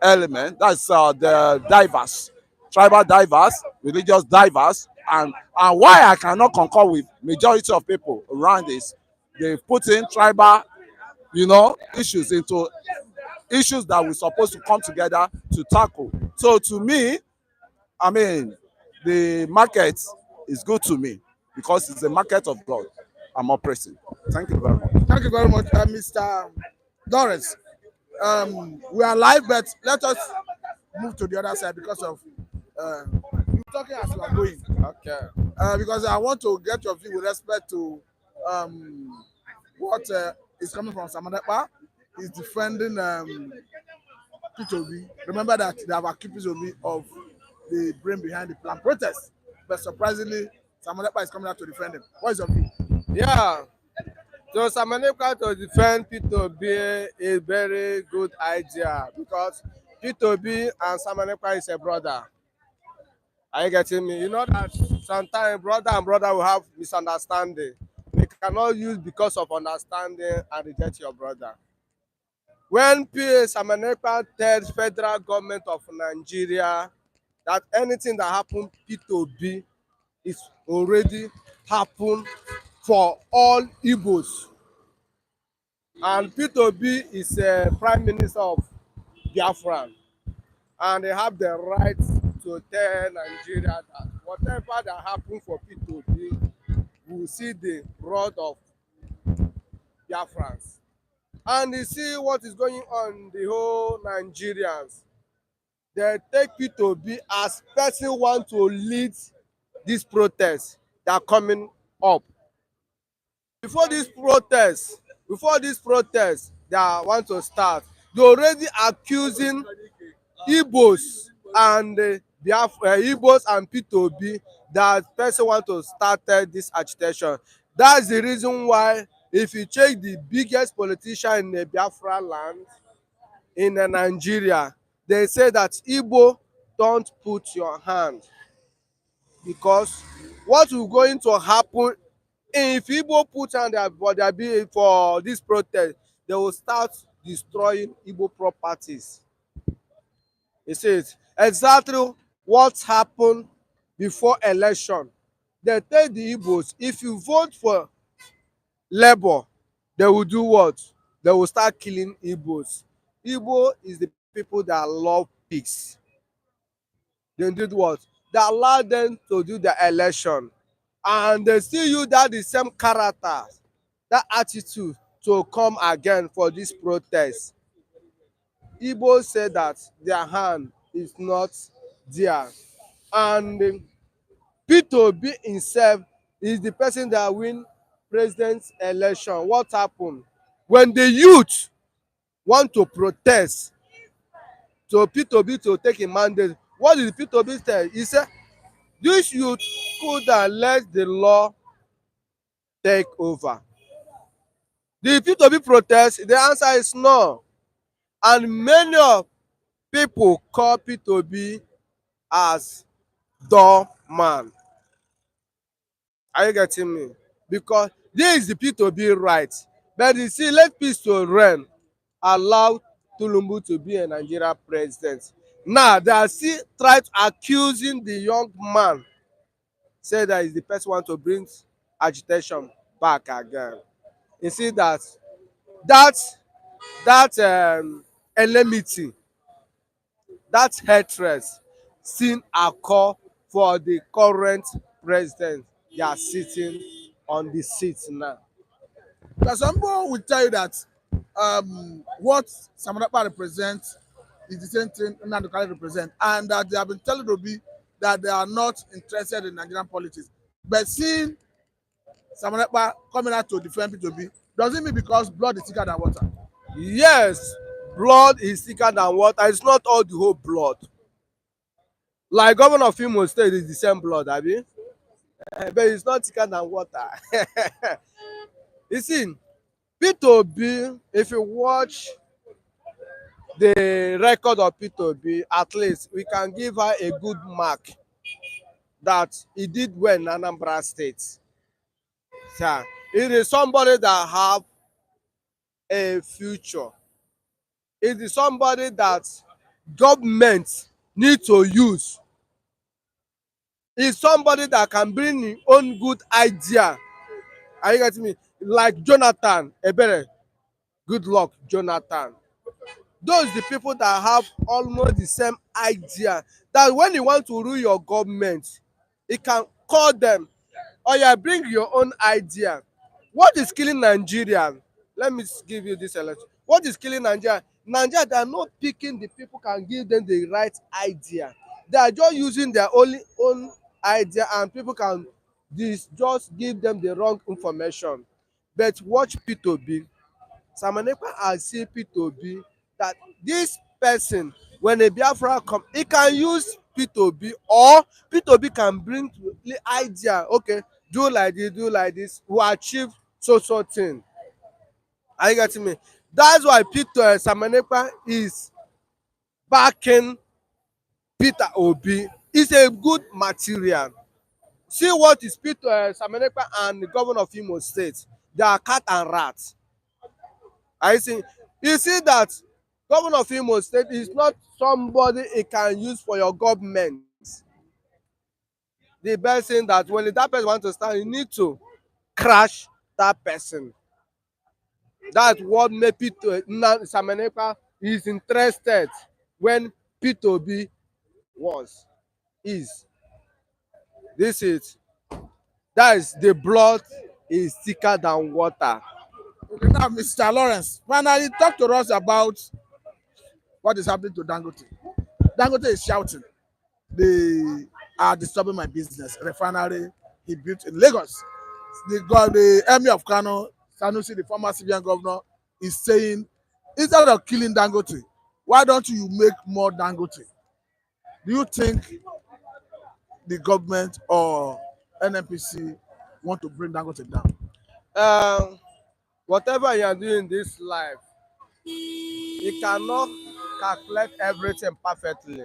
element. That's the diverse, tribal diverse, religious diverse, and why I cannot concur with majority of people around this. They put in tribal, issues into issues that we're supposed to come together to tackle. So to me, I mean, the market is good to me because it's a market of God I'm oppressing. Thank you very much. Thank you very much, Mr. Lawrence. We are live, but let us move to the other side because of you talking as you are going. Okay. Because I want to get your view with respect to what is coming from Samadepa. He's defending P2B. Remember that they have accused P2B of the brain behind the plan protest. But surprisingly, Samadepa is coming out to defend him. What is your view? Yeah. So Samanepa to defend P2B is very good idea because P2B and Samanepa is a brother. Are you getting me? You know that sometimes brother and brother will have misunderstanding. They cannot use because of understanding and reject your brother. When Samanepa tells federal government of Nigeria that anything that happened P2B is already happened for all Igbos. And P2B is a prime minister of Biafra. And they have the right to tell Nigeria that whatever that happened for P2B, we will see the wrath of Biafrans. And you see what is going on the whole Nigerians. They take P2B as person want to lead this protest that are coming up. Before this protest, they want to start, they already accusing Igbos and Igbos and P2B that person want to start this agitation. That's the reason why if you check the biggest politician in the Biafra land in Nigeria, they say that Igbo don't put your hand because what will going to happen if Igbo put hand for this protest, they will start destroying Igbo properties. It says exactly what happened before election. They tell the Igbos, if you vote for Labour, they will do what? They will start killing Igbos. Igbo is the people that love peace. They did what? They allow them to do the election. And they still use that the same character, that attitude to come again for this protest. Igbo say that their hand is not there. And P2B himself is the person that win president's election. What happened? When the youth want to protest, so P2B to take a mandate, what did P2B say? He said, this youth could let the law take over. The P2B protest, the answer is no. And many of people call P2B as doorman. Are you getting me? Because This is the P2B right. But you see, let peace to reign. Allow Tulumbu to be a Nigeria president. Now they are still trying to accusing the young man, say that is the person want to bring agitation back again. You see that enmity, that hatred still occur for the current president. They are sitting on the seat now. Because some people will tell you that what Samanapa represents is the same thing Nnamdi represents, and that they have been telling Obi that they are not interested in Nigerian politics. But seeing Samanapa coming out to defend P2B doesn't mean because blood is thicker than water. Yes, blood is thicker than water. It's not all the whole blood. Like governor of Imo State is the same blood, abi? But it's not thicker than water. You see, P2B, if you watch the record of P2B, at least we can give her a good mark that he did well in Anambra State. Yeah. It is somebody that have a future. It is somebody that government need to use. It's somebody that can bring his own good idea. Are you getting me? Like Jonathan Ebere. Good luck, Jonathan. Those the people that have almost the same idea. That when you want to rule your government, you can call them. Or yeah, bring your own idea. What is killing Nigeria? Let me give you this election. What is killing Nigeria? Nigeria, they are not picking the people can give them the right idea. They are just using their own idea, and people can just give them the wrong information. But watch P2B. Samanekpa has seen P2B that this person, when a Biafra come, he can use P2B, or P2B can bring the idea. Okay, do like this, we achieve so thing. Are you getting me? That's why Samanekpa is backing Peter Obi. It's a good material. See what is Samanekpa and the governor of Imo State. They are cat and rat. I see. You see that governor of Imo State is not somebody you can use for your government. The best thing that when that person wants to start, you need to crash that person. That's what made Samanekpa is interested when P2B was. Is. This is. That is the blood is thicker than water. Okay, now, Mr. Lawrence, finally talk to us about what is happening to Dangote. Dangote is shouting, they are disturbing my business. Refinery he built in Lagos. The Emir of Kano, Sanusi, the former civilian governor, is saying, instead of killing Dangote, why don't you make more Dangote? Do you think the government or NNPC want to bring Dangote down? Whatever you are doing in this life, you cannot calculate everything perfectly.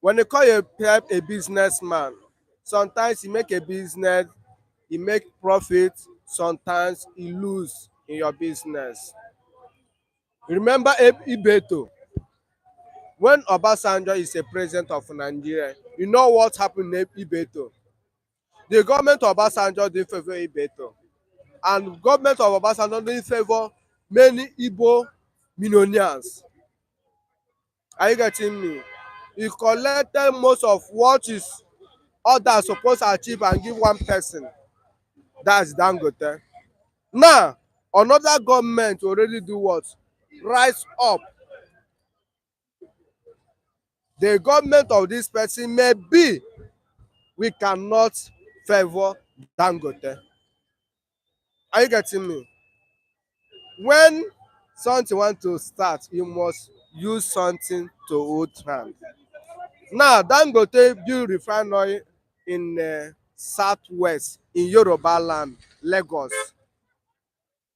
When you call yourself a businessman, sometimes you make a business, you make profit, sometimes you lose in your business. Remember Ibeto, when Obasanjo is a president of Nigeria, you know what happened in Ibeto? The government of Obasanjo didn't favor Ibeto, and government of Obasanjo didn't favor many Igbo millionaires. Are you getting me? He collected most of what is others supposed to achieve and give one person. That's Dangote. Now, another government already do what? Rise up. The government of this person may be we cannot favor Dangote. Are you getting me? When something want to start, you must use something to hold hand. Now, Dangote build refinery in southwest in Yoruba land, Lagos.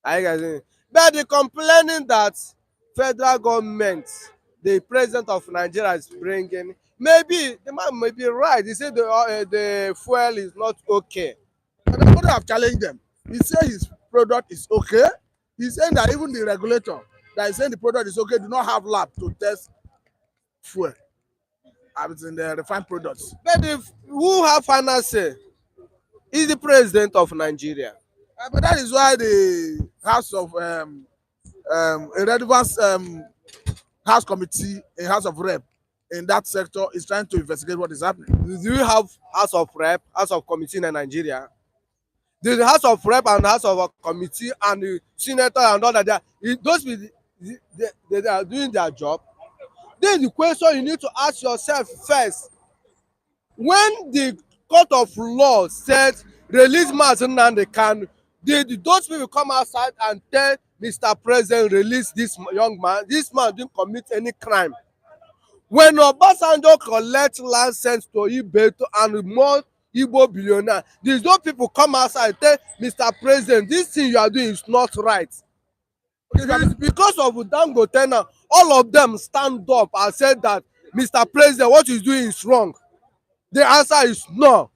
Are you getting me? But they complaining that federal government, the president of Nigeria is bringing, maybe the man may be right. He said the fuel is not okay. And I would have challenged them. He said his product is okay. He's saying that even the regulator that is saying the product is okay do not have lab to test fuel. It's in the refined products. But if who have final say is the president of Nigeria. But that is why the House of a relevant House committee, a House of Rep in that sector is trying to investigate what is happening. Do you have House of Rep, House of Committee in Nigeria? The House of Rep and House of Committee and the Senator and all that, those people, they are doing their job. Then the question you need to ask yourself first, when the court of law said release Mazi Nnamdi Kanu, did those people come outside and tell Mr. President release this young man? This man didn't commit any crime. When Obasanjo collect license to Ibeto and more Igbo billionaire, these those people come outside and tell Mr. President this thing you are doing is not right. It's because of Dangote now, all of them stand up and said that Mr. President what he's doing is wrong. The answer is no.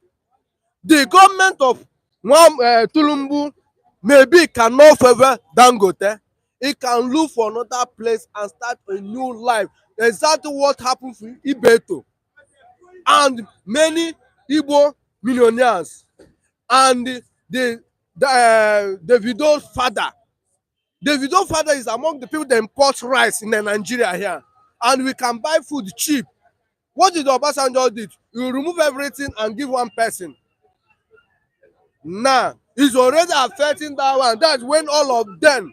The government of Tulumbu maybe cannot favor Dangote. It can look for another place and start a new life. Exactly what happened to Ibeto and many Igbo millionaires and Davido's father. Davido's father is among the people that import rice in Nigeria here, and we can buy food cheap. What did Obasanjo did? You remove everything and give one person. Now it's already affecting that one. That's when all of them,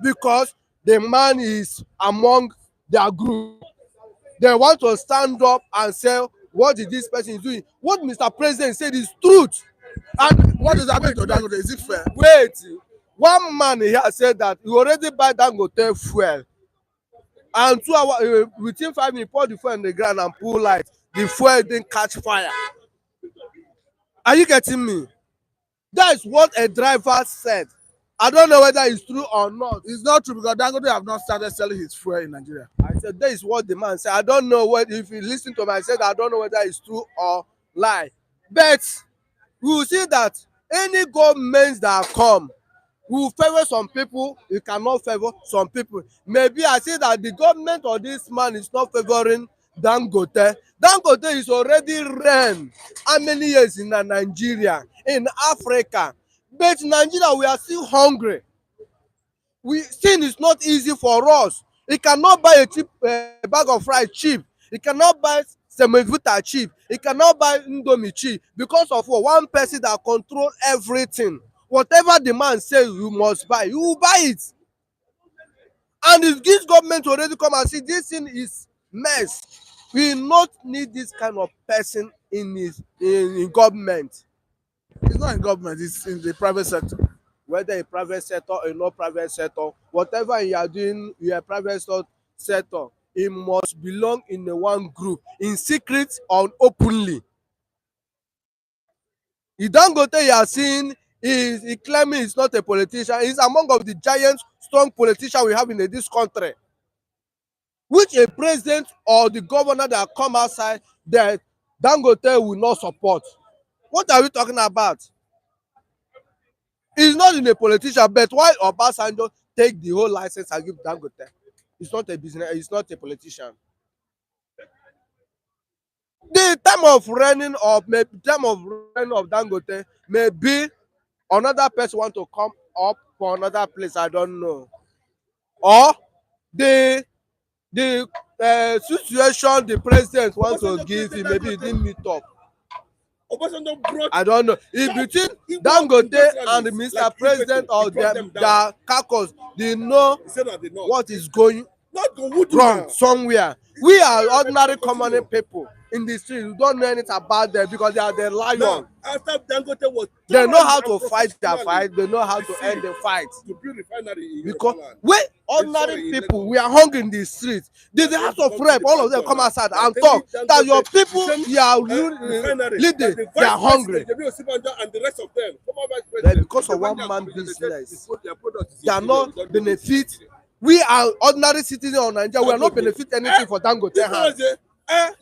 because the man is among their group, they want to stand up and say, what did this person doing? What Mr. President said is truth. And what is happening to Dangote? Is it fair? Wait, one man here said that he already buy Dangote fuel, and 2 hours within 5 minutes, pour the fuel in the ground and pull light. The fuel didn't catch fire. Are you getting me? That is what a driver said. I don't know whether it's true or not. It's not true because Dangote have not started selling his fuel in Nigeria. I said that is what the man said. I don't know what, if you listen to me, I said I don't know whether it's true or lie. But we will see that any governments that come will favor some people, you cannot favor some people. Maybe I see that the government of this man is not favoring Dangote. Dangote is already ran how many years in Nigeria, in Africa. But in Nigeria, we are still hungry. Sin is not easy for us. You cannot buy a cheap bag of rice cheap. You cannot buy semovita cheap. You cannot buy Indomie cheap because of one person that control everything. Whatever the man says you must buy, you will buy it. And if this government already come and see this thing is mess, we not need this kind of person in government. It's not in government, it's in the private sector. Whether in private sector or not private sector, whatever you are doing in a private sector, it must belong in the one group, in secret or openly. Dangote you are seeing he claiming he's not a politician. He's among of the giant strong politicians we have in this country. Which a president or the governor that come outside that Dangote will not support. What are we talking about? He's not in a politician, but why Obasanjo take the whole license and give Dangote? He's not a business, he's not a politician. The time of running of Dangote, maybe another person want to come up for another place, I don't know. Or the situation the president wants to give him, maybe he didn't meet up. I don't know. If between Dangote and Mr. President or their caucus, they know what is going wrong somewhere. We are ordinary common people in the street. We don't know anything about them because they are the lion. After Dangote was They know how to fight their fight. They know how to end the fight. to build refinery in Because Yoruba land. we ordinary people, we are hungry in the street. The House of Rep, all of them come outside and talk that your people, you are leading, they are hungry. And the rest of them, But because of one man business, they are not benefit. We are ordinary citizens of Nigeria. We are not benefit anything for Dangote hand.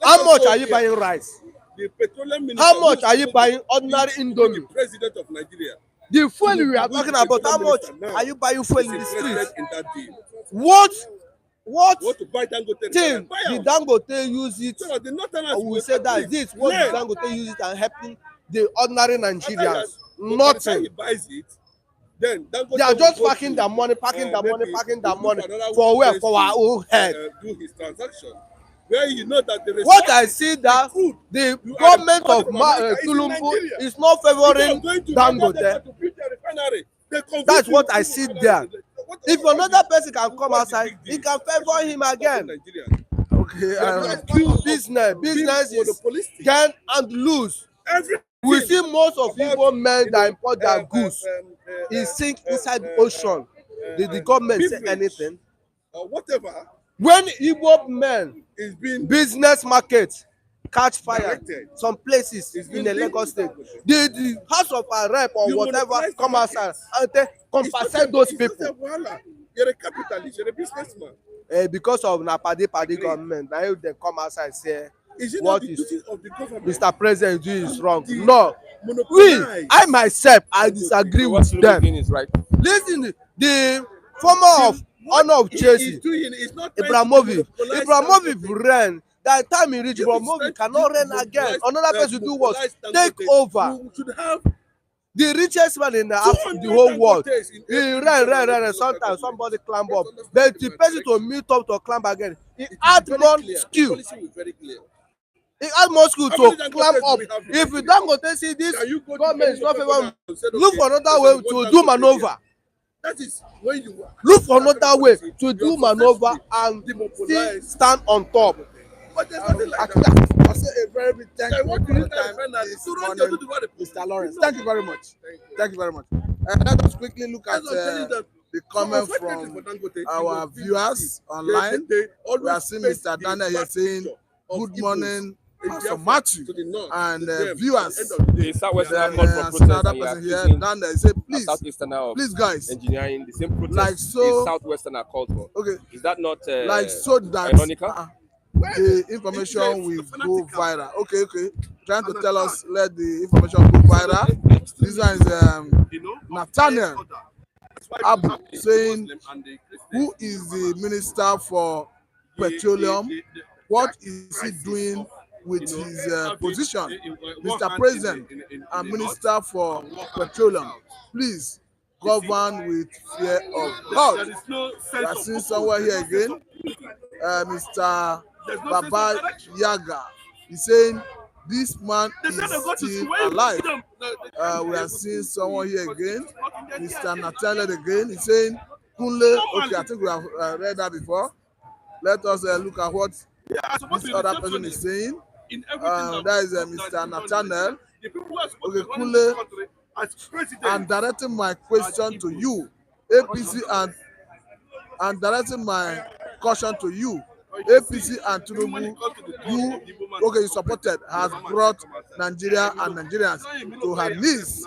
How much are you buying rice? The petroleum minister How much are you buying ordinary Indomie? the president of Nigeria. The fuel we are Who talking is the about, how prime much minister now are you buying fuel is in the interested street? in that deal. What Want to buy Dangote? thing Buy the am. Dangote use it? So the northerners We will say at that least this what the learn. Dangote use it and helping the ordinary After Nigerians. that, by the time he Nothing. buys it, then Dangote They are will just go packing to, their money, packing their money, maybe packing their he'll look money. for another For where? place For our to, own head. do his transaction. Where you know that the What I resources, see that crude, the you are government importing of from America is in Tulumbu Nigeria. is not Instead of favoring going to Dangote. Nigeria to build a refinery, they convince That's you what to I build a see refinery. there. If What another is- person can come what's the outside, big he deal? can favor him again. Nigerians. Okay, They are Because not part of business being is monopolistic. gain and lose. Everything We see most of about, Igbo men you that know, import their goods is sink inside the ocean. Did the government say beverage anything? or whatever When Igbo men is being business market catch fire directed, some places is in being the Lagos state, directed. the house of a rep or You whatever monopolize the come market. outside and they compensate those people It's not a wahala. You're a capitalist. You're a businessman. because of na padi government. Na if they come outside say Is it not what the is duty of the government? Mr. President do is wrong. The No, monopolize. I myself I disagree with them. is right. Listen, the former of honor of Chelsea, He's not trying Ibrahimovic. to monopolize Ibrahimovic Dangote. ren. That time he reach If it's Ibrahimovic trying cannot to run again. Another person do what? monopolize Take Dangote, over. You should have The richest man in the 200 whole world. Dangotes in He every ran. Sometimes somebody climb up. But the person to meet up to climb again, he had more skill. The policy was very clear. He had more skill How many to Dangotes climb do up. we have in If you Nigeria? don't go to see this Can you go to government any is not local favor, government and say, look okay, for another there's way one to Dangote do area? maneuver. That is when you Look for another way policy, to you do have maneuver successfully and demonopolized still stand on top. But there's nothing like Actually, that. I say a very big thank They you want to for your use that time refinery this to run morning, to what they Mr. Lawrence. No. Thank you very much. Thank you. Thank you very much. Let us quickly look at As I'm telling you that, the so comment unfortunately from for Dangote, our it was viewers online. they We are seeing Mr. Daniel here saying, "Good morning, Pastor Matthew," and viewers. The Southwesterner Then called for protest another and you are person here, accusing Daniel, he said, a "Please, Southeasterner of please, guys, engineering. The same protest like so, a Southwesterner called for. okay, Is that not like so that ironical? the information will go viral." Okay. Trying to tell us, let the information go viral. This one is Nathaniel Abu saying, "Who is the minister for petroleum? What is he doing with his position? Mr. President and Minister for Petroleum, please govern with fear of God." We are seeing somewhere here again. Mr. Baba Yaga is saying, "This man is still alive." We are seeing someone here again. Mr. Nathaniel again. He's saying, "Kunle." Okay, I think we have read that before. Let us look at what this other person is saying. That is Mr. Nathaniel. Okay, Kunle. I'm directing my question to you, APC, and directing my caution to you, APC and Tinubu. You supported, has brought Nigeria and Nigerians to her knees.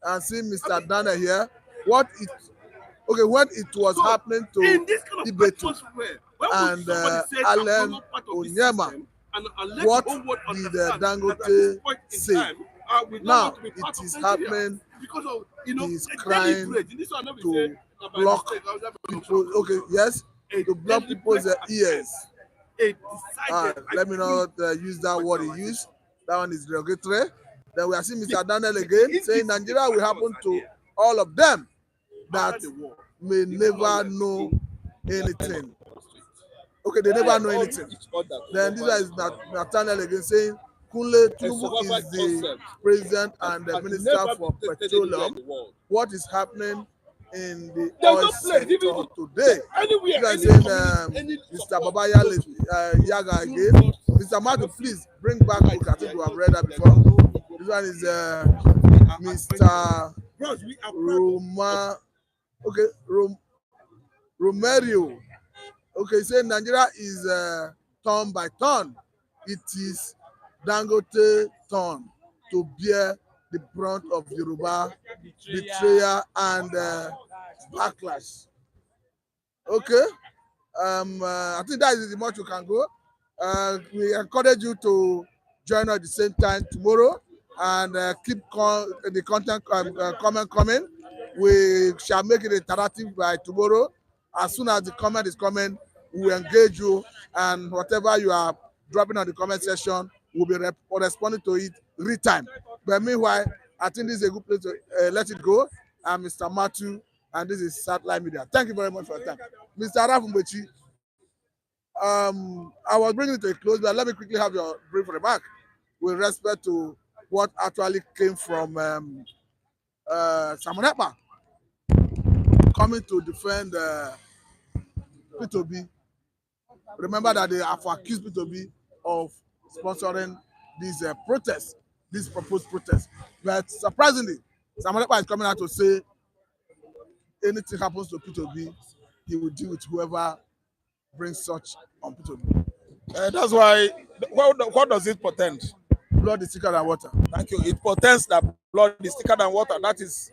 And see Mr. Dana here, when it was happening to Ibetu and Allen Onyema, what did Dangote say? Now it is happening. He is crying to block people. Okay, yes, to block people's ears. Let me not use that word he used. That one is derogatory. Then we are seeing Mr. Daniel again saying Nigeria will happen to all of them that may never know anything. Okay, they never know anything. Then this is Nathaniel again saying, "Kunle Tinubu is the president and the minister for petroleum. What is happening in the oil sector today?" You guys saying Mr. Baba Yaga again. Mr. Martin, please bring back book. I think we have read that before. This one is Mr. Roma. Okay, Romerio. Okay, saying Nigeria is turn by turn. It is Dangote turn to bear the brunt of Yoruba betrayal and backlash. Okay, I think that is the much you can go. We encourage you to join us at the same time tomorrow and keep the content comment coming. We shall make it interactive by tomorrow. As soon as the comment is coming, we will engage you, and whatever you are dropping on the comment section, we'll be responding to it real time. But meanwhile, I think this is a good place to let it go. I'm Mr. Matthew, and this is Satellite Media. Thank you very much for your time. Mr. Rafumbechi, I was bringing it to a close, but let me quickly have your brief remark with respect to what actually came from Simon Ekpa coming to defend P2B. Remember that they have accused P2B of sponsoring these protests, these proposed protests. But surprisingly, Simon Ekpa is coming out to say anything happens to P2B, he will deal with whoever brings such on P2B. That's why, what does it portend? Blood is thicker than water. Thank you. It portends that blood is thicker than water. That is,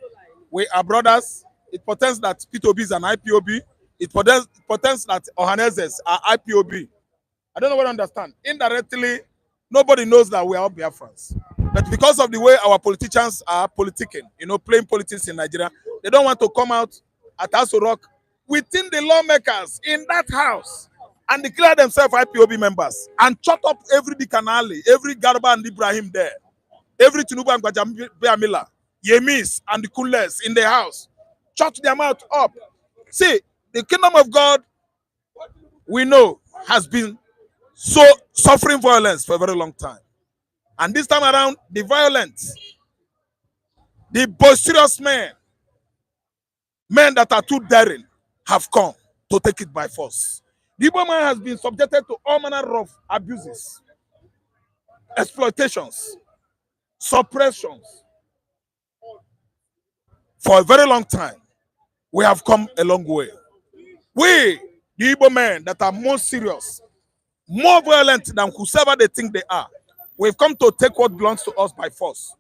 we are brothers. It portends that P2B is an IPOB. It portends that Ohanezes are IPOB. I don't know what to understand. Indirectly, nobody knows that we are all Biafrans. But because of the way our politicians are politicking, playing politics in Nigeria, they don't want to come out at Aso Rock within the lawmakers in that house and declare themselves IPOB members and chop up every Dikanali, every Garba and Ibrahim there, every Tinubu and Gwajamila, Yemis and the Kules in the house. Chop them out up. See, the kingdom of God, we know, has been so suffering violence for a very long time. And this time around, the violence, the boisterous men that are too daring, have come to take it by force. The Igbo man has been subjected to all manner of abuses, exploitations, suppressions. For a very long time, we have come a long way. We, the Igbo men that are more serious, more violent than whoever they think they are, we've come to take what belongs to us by force.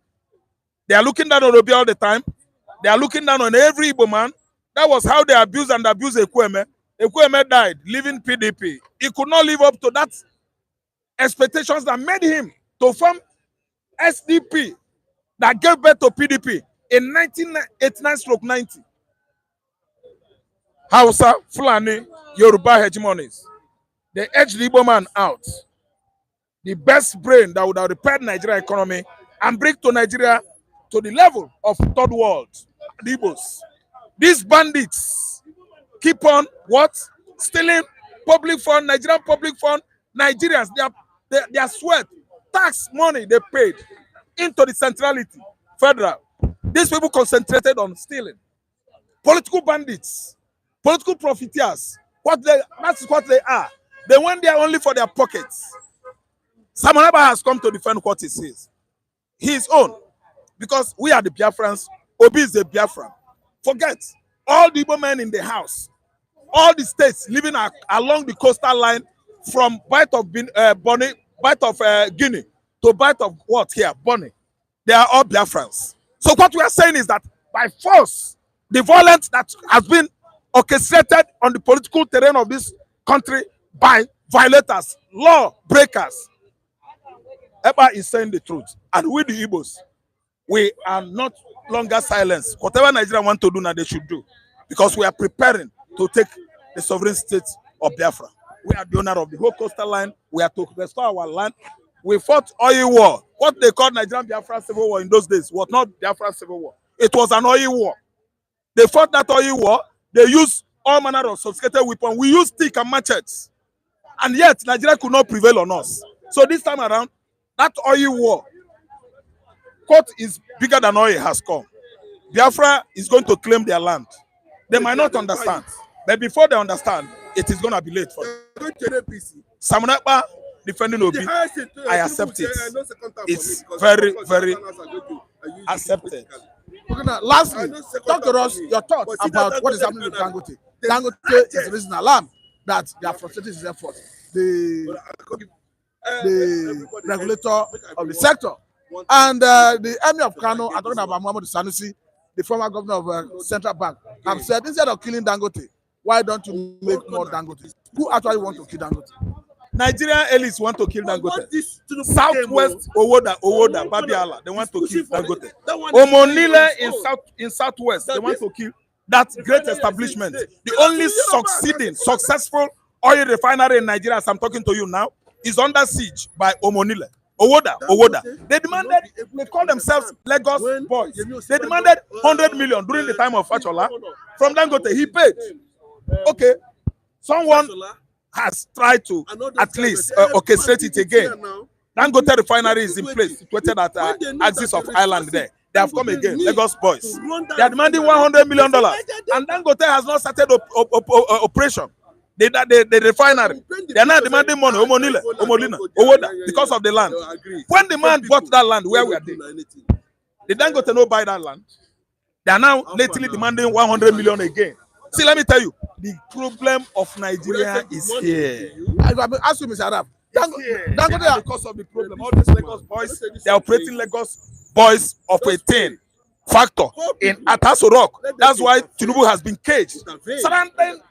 They are looking down on Obi all the time. They are looking down on every Igbo man. That was how they abused Ekweme. Ekweme died, leaving PDP. He could not live up to that expectations that made him to form SDP that gave birth to PDP in 1989-90. Hausa, Fulani, Yoruba hegemonies. They edged the Igbo man out. The best brain that would have repaired Nigeria economy and bring to Nigeria to the level of third world, the Igbos. These bandits keep on what? Stealing public fund, Nigerian public fund. Nigerians, their sweat, tax money they paid into the centrality, federal. These people concentrated on stealing. Political bandits, political profiteers. That's what they are. They went there only for their pockets. Samanaba has come to defend what he says. His own. Because we are the Biafrans. Obi is the Biafran. Forget all the Igbo men in the house. All the states living along the coastal line from Bight of Guinea to Bight of what here? Bonny. They are all Biafrans. So what we are saying is that by force, the violence that has been orchestrated on the political terrain of this country by violators, law breakers, Ekpa is saying the truth. And we the Igbos, we are not longer silenced. Whatever Nigeria want to do now, they should do. Because we are preparing to take the sovereign state of Biafra. We are the owner of the whole coastal line. We are to restore our land. We fought oil war. What they called Nigerian Biafra Civil War in those days was not Biafra Civil War. It was an oil war. They fought that oil war. They used all manner of sophisticated weapons. We used stick and machetes. And yet, Nigeria could not prevail on us. So this time around, that oil war, court is bigger than oil has come. Biafra is going to claim their land. They might not understand. But before they understand, it is going to be late for them. Simon Ekpa defending Obi, I accept it. It's very, very accepted. Okay, now, lastly, talk to us your thoughts about what is happening with Dangote. Dangote is raising alarm that they are frustrating his efforts. The regulator of the sector and the Emir of Kano, I'm talking about Muhammad Sanusi, the former governor of Central Bank, have said instead of killing Dangote, why don't you make more Dangote? Who actually want to kill Dangote? Nigerian elites want to kill Dangote. What this Tinubu Southwest came, Owoda, Babiala, they want to kill pushing for Dangote. it. That one is Omonile very old. in Southwest, That they want this- to kill that great Refinery establishment. exists The today. only That's the Yoruba. succeeding, successful oil refinery in Nigeria, as I'm talking to you now, is under siege by Omonile. Owoda. They demanded, they call themselves Lagos When boys. Yemi They Osinbajo, demanded 100 million during the time of Fashola from Dangote. He paid. Okay, someone Fashola, has tried to and all those at guys least that say, orchestrate it again. now. Dangote Refinery is in place, situated at When they know axis that of the Island resources there. They have come Dangote again, need Lagos boys. to run that They are demanding refinery, $100 million. it's in Niger And Delta. Dangote has not started operation. The refinery. They are not demanding money, Owoda, because of the land. When the man bought that land, where were they? Did Dangote no buy that land? They are now lately demanding 100 million again. See, let me tell you, the problem of Nigeria is here. I ask you, Mr. Arab. Dangote, Because of the problem, all these Lagos boys, they are operating Lagos boys of a 10 factor in Ataso Rock. That's why Tinubu has been caged, surrounding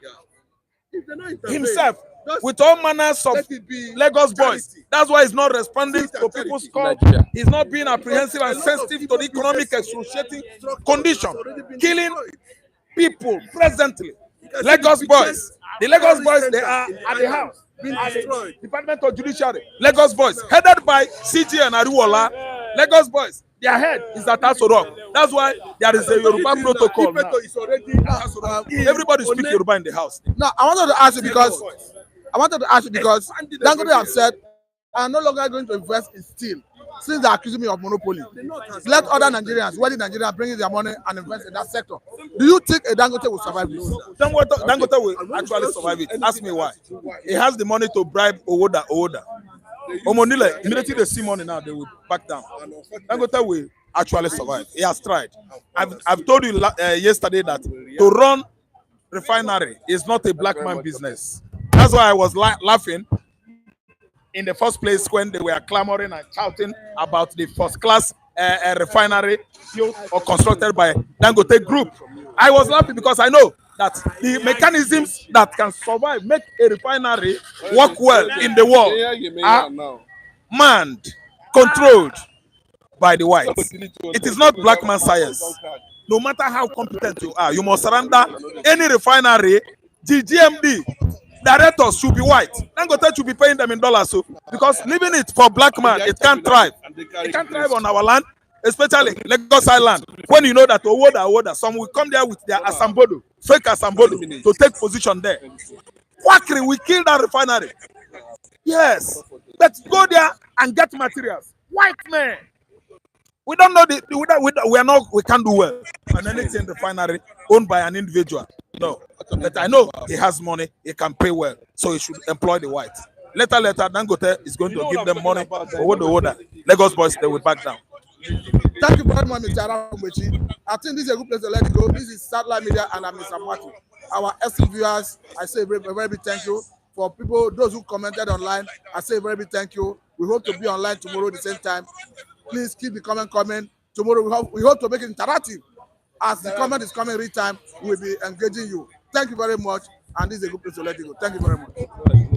himself with all manners of Lagos boys. That's why he's not responding to people's call. He's not being apprehensive and sensitive to the economic excruciating condition, killing people presently. Lagos boys, the Lagos boys, they are at the house. Department of Judiciary, Lagos boys, headed by CG and Ariwola. Lagos boys, their head is at Aso Rock. That's why there is a Yoruba protocol now. Everybody speak Yoruba in the house. now I wanted to ask you because Dangote have said I'm no longer going to invest in steel since they're accusing me of monopoly. Let other Nigerians, wealthy Nigerians, bring in their money and invest in that sector. Do you think a Dangote will survive this? Dangote will actually survive it. Ask me why. He has the money to bribe Owoda. Omonile, immediately they see money now, they will back down. Dangote will actually survive. He has tried. I've told you yesterday that to run refinery is not a black man business. That's why I was laughing in the first place when they were clamoring and shouting about the first class refinery built or constructed by Dangote Group. I was laughing because I know that the mechanisms that can survive, make a refinery work well in the world are manned, controlled by the whites. It is not black man science. No matter how competent you are, you must surrender any refinery. The GMD directors should be white. Dangote should be paying them in dollars. So, because leaving it for black man, it can't thrive. It can't thrive on our land, especially Lagos Island. When you know that Owoda, some will come there with their Asambodo, fake Asambodo, to take position there. Quackery will kill that refinery. Yes, let's go there and get materials. White men. We don't know we can't do well on anything refinery owned by an individual. No, but I know he has money, he can pay well, so he should employ the whites. Later, Dangote is going to give them money for Owoda. Lagos boys, they will back down. Thank you very much, Mr. Aramechi. I think this is a good place to let it go. This is Satellite Media and I'm Mr. Martin. Our SC viewers, I say a very big thank you. For people, those who commented online, I say a very big thank you. We hope to be online tomorrow at the same time. Please keep the comment coming. Tomorrow we hope to make it interactive. As the comment is coming every time, we'll be engaging you. Thank you very much. And this is a good place to let you go. Thank you very much.